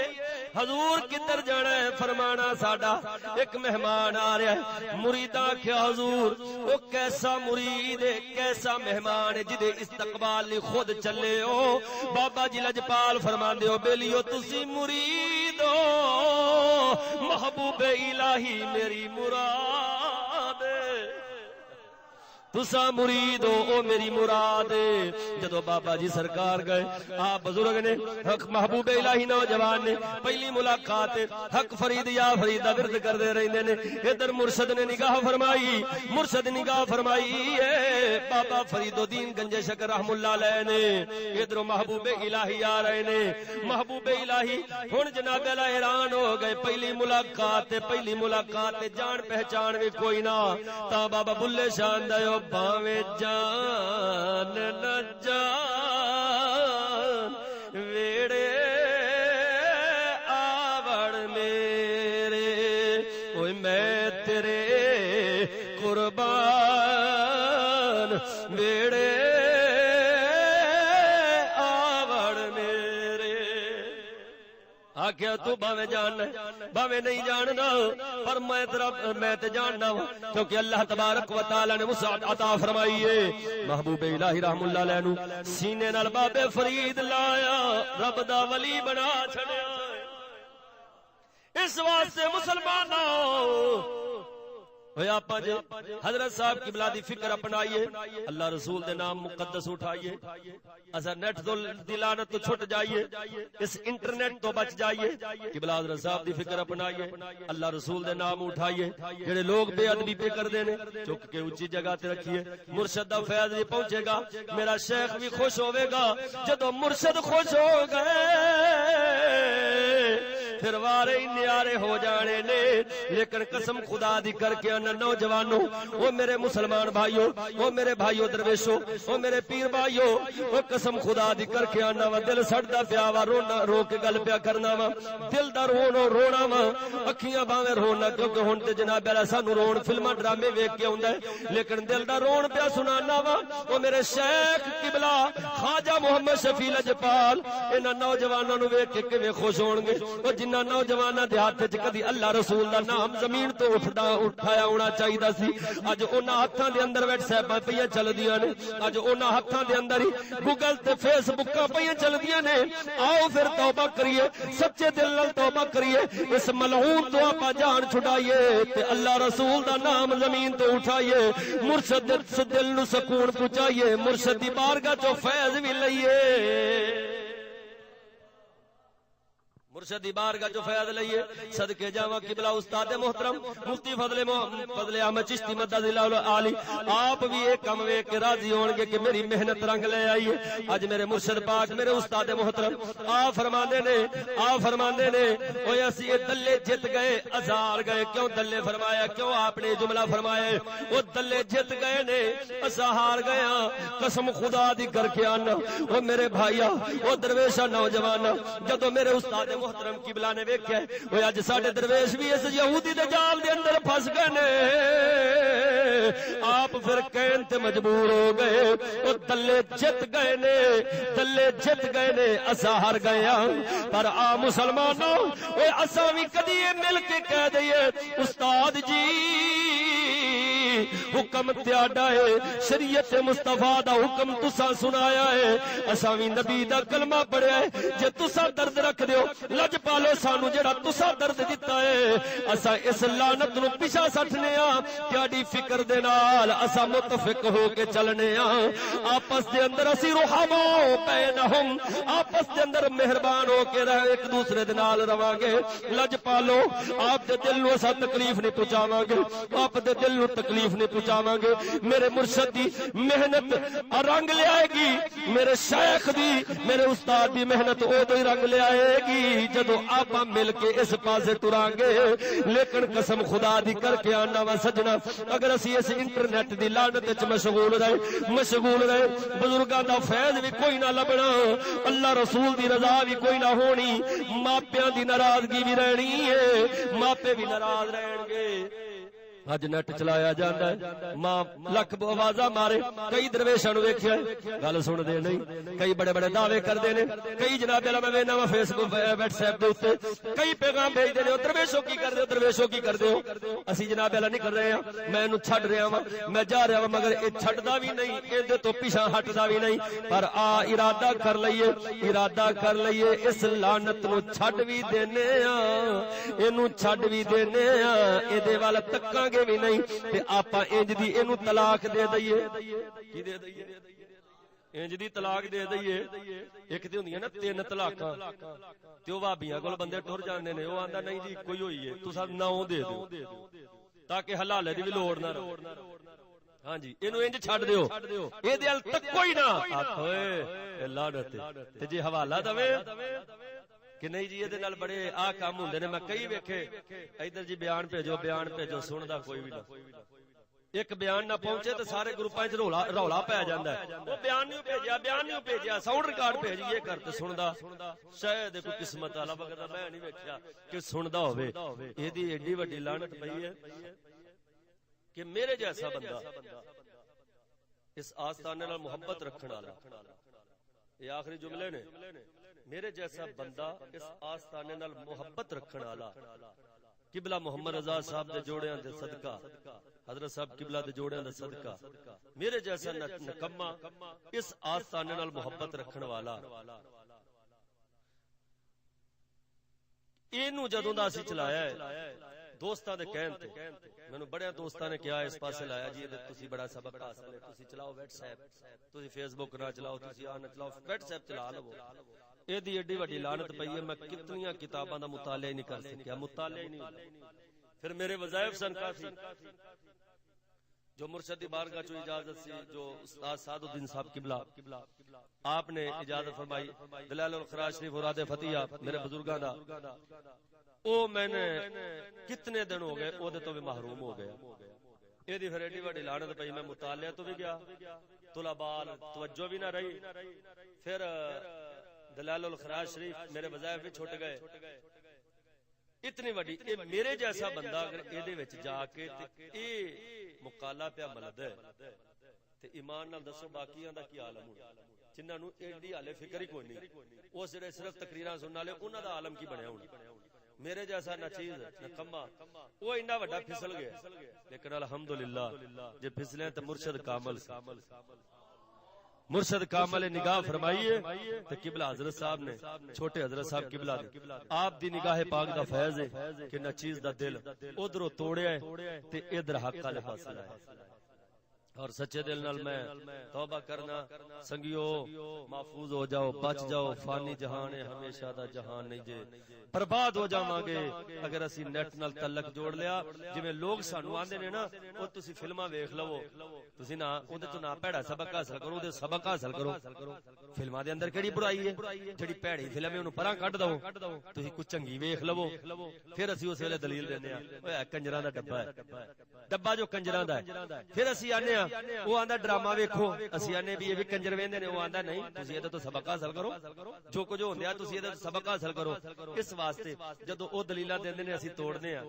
حضور کدھر جانا ہے؟ فرمانا ساڈا ایک مہمان آ رہا ہے. مریداں کیا حضور وہ کیسا مرید ہے, کیسا مہمان ہے جدے استقبال لی خود چلے ہو. بابا جی لجپال فرماندے ہو بیلیو تسی مرید ہو, محبوب الہی میری مراد تسا مرید ہو او میری مراد. جدو بابا جی سرکار گئے آپ بزرگ نے حق محبوب الہی نوجوان نے پہلی ملاقات حق فرید یا فرید دا ورد کردے رہندے نے. ادھر مرشد نے نگاہ فرمائی, مرشد نگاہ فرمائی ہے بابا فرید الدین گنج شکر رحم اللہ علیہ نے. ادھر محبوب الہی آ رہے نے. محبوب الہی ہن جناب والا حیران ہو گئے. پہلی ملاقات جان پہچان بھی کوئی نہ. تا بابا بلے شان دا باویں جان نہ جان ویڑے آوڑ میرے, اوے میں تیرے قربان ویڑے آوڑ میرے. آکھیا تو باویں جاننا باویں نہیں جاننا پر میں تے جاننا کیونکہ اللہ تبارک و تعالی نے وسعت عطا فرمائی ہے. محبوب الہی رحم اللہ علیہ نو سینے نال بابے فرید لایا, رب دا ولی بنا چھڑیا. اس واسطے مسلمانوں آپ جی حضرت صاحب کی بلادی فکر اپنائیے، اللہ رسول دے نام مقدس اٹھائیے، اثر نیٹ تو دلانت تو چھٹ جائیے، اس انٹرنیٹ تو بچ جائیے، قبلہ حضرت صاحب دی فکر اپنائیے، اللہ رسول دے نام اٹھائیے، جڑے لوگ بے ادبی پہ کر دینے چک کے اونچی جگہ تے رکھیے، مرشد دا فیض بھی پہنچے گا، میرا شیخ بھی خوش ہوے گا، جدو مرشد خوش ہو گئے پھر وارے نیارے ہو جانے نے۔ لیکن قسم خدا دی کر کے ان نوجوانوں، او میرے مسلمان بھائیو، او میرے بھائیو درویشو، او میرے پیر بھائیو، او قسم خدا دی کر کے آنا وا دل سڑدا پیا وا، رونا رو کے گل پیا کرنا وا، دل دا رونا وا، اکھیاں باویں رونا، کیونکہ ہن تے جناب والا سانو رون فلماں ڈرامے ویکھ کے ہوندا ہے، لیکن دل دا رون پیا سنانا وا۔ او میرے شیخ قبلہ خواجہ محمد شفیع لجپال انہاں نوجواناں نو ویکھ کے کیویں خوش ہون گے، او جنہاں نوجواناں دے ہاتھ وچ کدی اللہ رسول دا نام زمین تو اٹھایا ہونا چاہیے سی، اج انہاں ہاتھاں دے اندر ویٹ صاحباں پیاں چلدیاں نے، اج انہاں ہاتھاں دے اندر ہی گوگل تے فیس بکاں پیاں چلدیاں نے۔ آؤ پھر توبہ کریے، سچے دل نال توبہ کریے، اس ملعون تو آپا جان چھڈائیے تے اللہ رسول دا نام زمین تو اٹھائیے، مرشد دل نو سکون پہنچائیے، مرشد دی بارگاہ چوں فیض بھی لئیے، مرشد دی بارگاہ جو فیض لئیے۔ صدقے جاواں قبلہ استاد محترم مفتی فضل احمد چشتی مدد اللہ علی، آپ بھی ایک کم ویکھ کے راضی ہون گے کہ میری محنت رنگ لے آئی ہے۔ اج میرے مرشد پاک میرے استاد محترم آپ فرماندے نے اوے اسی دلے جت گئے ہزار گئے، کیوں دلے فرمایا، کیوں آپ نے جملہ فرمایا وہ دلے جت گئے نے اسا ہار گیا، قسم خدا دی کر کے آنا او میرے بھائیا او درویشا نوجوانا، جدو میرے استاد محترم قبلہ نے ویکھیا وہ اج ساڈے درویش بھی اس یہودی دے جال دے اندر پھس گئے نے، آپ پھر کہن تے مجبور ہو گئے، او دلے جت گئے نے اسا ہار گئے ہاں، پر آ مسلمانوں او اسا بھی کدی مل کے کہہ دئیے استاد جی حکم تیاڈا ہے، شریعت مصطفیٰ دا حکم تساں سنایا ہے، اساں وی نبی دا کلمہ پڑھیا ہے، جے تساں درد رکھ دیو لج پالو سانو جڑا تساں درد دتا ہے، اساں اس لعنت نو پیچھا سٹنے ہاں، تیاڈی فکر دے نال اساں متفق ہو کے چلنے ہاں، آپس دے اندر اسی رحمو بینہم، آپس دے اندر مہربان ہو کے رہ ایک دوسرے دے نال رواں گے، لج پالو آپ دے دل نو اساں تکلیف نہیں پہنچاواں گے، آپ دے دل نو تکلیف نہیں پہنچاواں گے، میرے مرشد دی محنت رنگ لے آئے گی، میرے شیخ دی میرے استاد دی محنت اودوں ہی رنگ لے آئے گی جدو آپ مل کے اس پاسے ٹران گے۔ لیکن قسم خدا دی کر کے آنا وا سجنا، اگر اسی اس انٹرنیٹ دی لعنت وچ مشغول رہے بزرگاں دا فیض بھی کوئی نہ لبنا، اللہ رسول دی رضا بھی کوئی نہ ہونی، ماپیاں دی ناراضگی بھی رہنی ہے، ماپے بھی ناراض رہن گے۔ اج نیٹ چلایا جاندا ہے، ماں لکھ آوازاں مارے، کئی درویشاں نو ویکھیا گل سن دے نہیں، کئی بڑے بڑے دعوے کردے نے، کئی جناب اللہ میں وینا وا فیس بک واٹس ایپ دے اوتے کئی پیغام بھیج دے نے، درویشوں کی کر دے ہو، اسی جناب اللہ نہیں کر رہے ہاں، میں اینو چھڈ رہا ہاں، میں جا رہا ہاں، مگر اے چھڈدا وی نہیں، اے تو پیچھے ہٹدا وی نہیں، پر ارادہ کر لئیے اس لعنت نو چھڈ وی دینے ہاں، اینو چھڈ وی دینے ہاں، اے دے ول تکاں گے بھی نہیں تے آپا انج دی اینو طلاق دے دئیے، کی دے دئیے، انج دی طلاق دے دئیے۔ ایک تے ہوندی ہے نا 3 طلاقاں، تے او بھابیاں کول بندے ٹر جاندے نے، او آندا نہیں جی کوئی ہوئی ہے تساں 9 دے دیو تاکہ حلالے دی وی لوڑ نہ رہے، ہاں جی اینو انج چھڈ دیو، اے دے ال تک کوئی نہ آکھ اوئے لعنت تے جے حوالہ دوے کہ نہیں جی یہ نال بڑے آ کام ہوندے نے، میں کئی ویکھے ادھر جی بیان بھیجو سندا کوئی بھی نہ، ایک بیان نہ پہنچے تو سارے گروپاں وچ رولا پی جاندا ہے، وہ بیان نہیں بھیجیا ساؤنڈ ریکارڈ بھیج یہ کر تے سندا، شاید کوئی قسمت والا مگر میں نہیں ویکھیا کہ سندا ہوے، ایدی ایڈی وڈی لعنت پئی ہے کہ میرے جیسا بندہ اس آستانے نال محبت رکھن والا، یہ آخری جملے نے، میرے جیسا بندہ اس آستانے نال محبت رکھن والا، قبلہ محمد رضا صاحب دے جوڑیاں دے صدقہ، حضرت صاحب قبلہ دے جوڑیاں دے صدقہ، میرے جیسا نکما اس آستانے نال محبت رکھن والا اینو جدوں دا اسی چلایا ہے دوستاں دے کہن تے مینوں بڑے دوستاں نے کہا اس پاسے لایا جی تسی بڑا سبق حاصل ہے تسی چلاؤ واٹس ایپ تسی فیس بک نہ چلاؤ تسی نہ چلاؤ واٹس ایپ چلا لو اے دی ایڈی وڈی لعنت پئی ہے میں کتنیاں کتاباں دا مطالعہ نہیں کر سکیا مطالعہ ہی نہیں پھر میرے وظائف سن کافی جو مرشد دی بارگاہ چوں اجازت سی جو استاد سعد الدین صاحب قبلہ آپ نے اجازت فرمائی دلائل الخراج شریف اوراد فتیہ میرے بزرگاں دا او میں نے کتنے دن ہو گئے او دے تو بھی محروم ہو گیا اے دی پھر ایڈی وڈی لعنت پئی میں مطالعہ تو بھی گیا طلباء توجہ بھی نہ رہی پھر دلائل الخراج شریف میرے وظائف بھی چھوٹ گئے اتنی وڈی اے میرے جیسا بندہ اگر اے دے وچ جا کے تے اے مقالہ پیا ملد ہے تے ایمان نال دسو باقیاں دا کی عالم ہونا جنہاں نو ایڈی حالے فکر ہی کوئی نہیں او جڑے صرف تقریراں سنن والے انہاں دا عالم کی بنیا ہونا میرے جیسا نہ چیز نہ کما وہ اینا وڈا پھسل گیا لیکن الحمدللہ جے پھسلے تے مرشد کامل مرشد کامل نگاہ فرمائیے تے قبلہ حضرت صاحب نے چھوٹے حضرت صاحب قبلہ دے آپ دی نگاہ پاک دا فیض ہے کہ نہ چیز دا دل ادھروں توڑیا ہے تے ادھر حق والے پاسے لایا اور سچے دل نال میں توبہ کرنا سنگیو محفوظ ہو جاؤ بچ جاؤ فانی جہان ہے ہمیشہ دا جہان نہیں جے برباد ہو جاواں گے اگر اسی نیٹ نال تعلق جوڑ لیا جویں لوگ سانو آندے نے نا او تسی فلماں ویکھ لو تسی نا اودے تو نا پیڑا سبق حاصل کرو اودے سبق حاصل کرو فلماں دے اندر کیڑی برائی ہے جڑی پیڑی فلم ہے اونوں پراں کڈ دو تسی کچھ چنگی ویکھ لو پھر اسی اس ویلے دلیل دیندے ہاں اوے کنجراں دا ڈبا ہے ڈبا جو کنجراں دا ہے پھر اسی آنے وہ آندا ڈرامہ ویکھو اسی آنے بھی یہ بھی کنجر ویندے نے وہ آندا نہیں تسی یہ تو سبق حاصل کرو جو کچھ ہوندیا تسی یہ سبق حاصل کرو اس واسطے جدوں او دلیلاں دیندے نے اسی توڑنے ہاں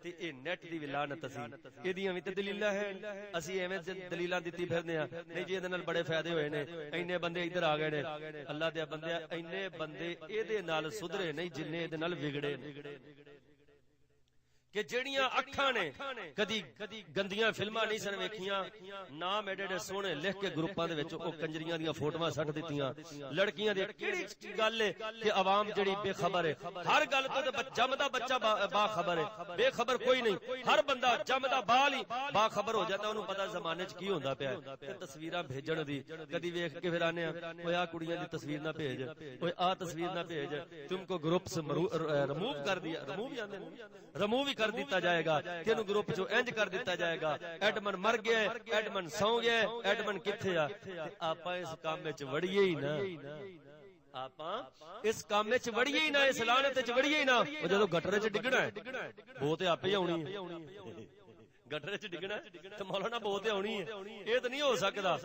تے اے نیٹ دی ولانت اسی ایدیاں وی تے دلیلاں ہیں اسی ایویں دلیلاں دتی پھرنے ہاں نہیں جی ادے نال بڑے فائدے ہوئے نے اینے بندے ادھر آ گئے نے اللہ دے بندے اینے بندے اے نال سدھرے نہیں جننے اے نال بگڑے کہ جڑیاں اکھاں نے کدی گندیاں فلماں نہیں سن ویکھیاں نام ایڈے ایڈے سونے لکھ کے گروپاں دے وچ او کنجریاں دیاں فوٹواں سٹ دتیاں لڑکیاں دی کیڑی گل ہے کہ عوام جڑی بے خبر ہے ہر گل تو تے جمدا بچہ با خبر ہے بے خبر کوئی نہیں ہر بندہ جمدا بال ہی با خبر ہو جاتا اونوں پتہ زمانے وچ کی ہوندا پیا تے تصویراں بھیجن دی کدی ویکھ کے پھر آنے اوے آ کڑیاں دی تصویر نہ بھیج اوے آ تصویر نہ بھیج تم کو گروپ سے ریموو کر دیا ریموو جاندے ریموو ہی کر دیتا جائے گا تینوں گروپ چوں انج کر دیتا جائے گا ایڈمن مر گیا ایڈمن سو گیا ایڈمن کتھے آ آپاں اس کام وچ وڑیے ہی نہ آپاں اس کام وچ وڑیے ہی نہ اس لعنت وچ وڑیے ہی نہ او جدوں گٹر وچ ڈگنا ہے بو تے آپے ہی آونی ہے گٹر وچ ڈگنا تے مولانا بو تے آونی ہے اے تے نہیں ہو سکدا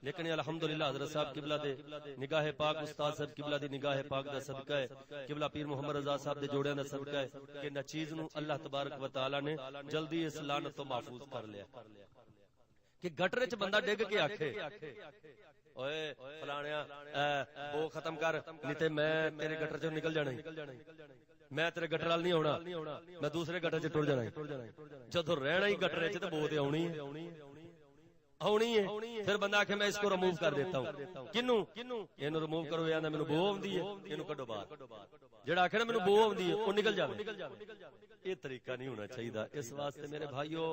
لیکن الحمدللہ حضرت صاحب قبلہ دے نگاہ پاک استاد صاحب قبلہ دی نگاہ پاک دا صدقہ ہے قبلہ پیر محمد رضا صاحب دے جوڑیاں دا صدقہ ہے کہ نہ چیز نو اللہ تبارک و تعالی نے جلدی اس لعنت تو محفوظ کر لیا کہ گٹر وچ بندہ ڈگ کے آکھے اوئے فلانیا وہ ختم کر نہیں تے میں تیرے گٹر چوں نکل جانا میں تیرے گٹر وال نہیں ہونا میں دوسرے گٹر چ ٹر جانا جدوں رہنا ہی گٹر وچ تے بو تے آونی ہے پھر بندہ آکھے میں اس کو ریموو کر دیتا ہوں کنوں اینو ریموو کرو ایندا مینوں بو آوندی ہے اینو کڈو باہر جڑا آکھے نا مینوں بو آوندی ہے او نکل جاوے یہ طریقہ نہیں ہونا چاہیے اس واسطے میرے بھائیو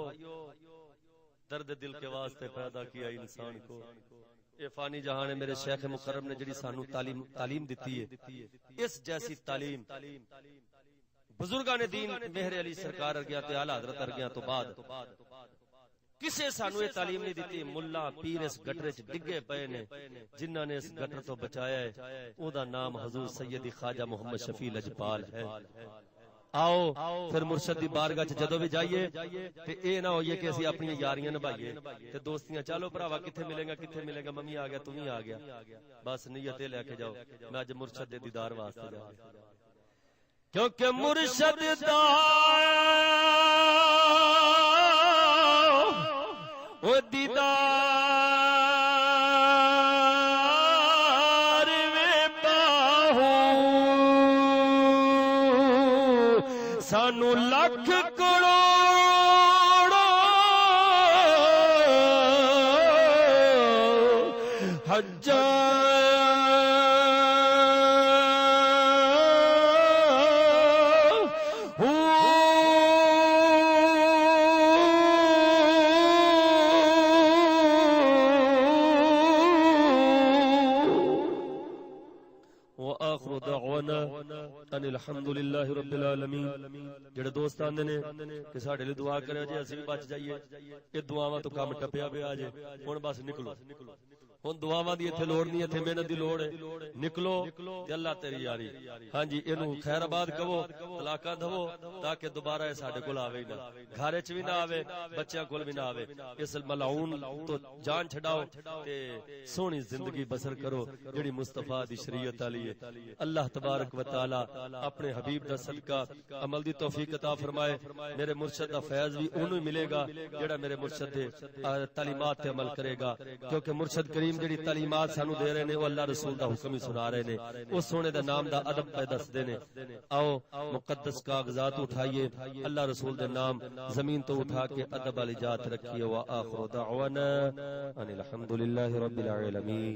درد دل کے واسطے پیدا کیا انسان کو یہ فانی جہان ہے میرے شیخ مکرم نے جڑی سانو تعلیم دیتی ہے اس جیسی تعلیم بزرگان دین مہر علی سرکار ارگیاں تے اعلی حضرت ارگیاں تو بعد کسے سانو یہ تعلیم نہیں دیتی ملا پیر اس گٹر وچ ڈگے پئے نے جنہاں نے اس گٹر تو بچایا ہے او دا نام حضور سیدی خواجہ محمد شفیع لجپال ہے آؤ پھر مرشد دی بارگاہ چ جدوں بھی جائیے تے اے نہ ہوئے کہ اسی اپنی یاریاں نبھائیے تے دوستیاں چلو بھراوا کتھے ملے گا ممی آ گیا تم ہی آ گیا بس نیت لے کے جاؤ میں اج مرشد دے دیدار واسطے جا کیونکہ مرشد دا او دیدار میں باہو سانو لکھ کروڑ وآخر دعوانا ان الحمدللہ رب العالمین۔ جڑے دوست آندے نے کہ ساڈے لئی دعا کرو جی اسی بھی بچ جائیے، اے دعاواں تو کام ٹپیا پیا جے، ہن بس نکلو، ہن دعاواں دی ایتھے لوڑ نہیں، ایتھے محنت دی لوڑ ہے، نکلو تے اللہ تیری یاری۔ ہاں جی اینو خیر آباد کہو، طلاقاں دو تاکہ دوبارہ اے ساڈے کول آوے نہ، گھر وچ بھی نہ آوے، بچیاں کول بھی نہ آوے۔ اس ملعون تو جان چھڈاؤ تے سونی زندگی بسر کرو جڑی مصطفیٰ دی شریعت والی ہے۔ اللہ تبارک و تعالی اپنے حبیب دا صدقہ عمل دی توفیق عطا فرمائے۔ میرے مرشد دا فیض بھی اونوں ہی ملے گا جڑا میرے مرشد دے تعلیمات تے عمل کرے گا، کیونکہ مرشد کریم جڑی تعلیمات سانو دے رہے نے وہ اللہ رسول دا حکم ہی سنا رہے نے، اس سونے دا نام دا ادب پہ دس دے نے۔ آؤ مقدس کاغذات اٹھائیے، اللہ رسول دے نام زمین تو اٹھا کے ادب والی جات رکھیے۔ وآخر دعوانا ان الحمدللہ رب العالمین۔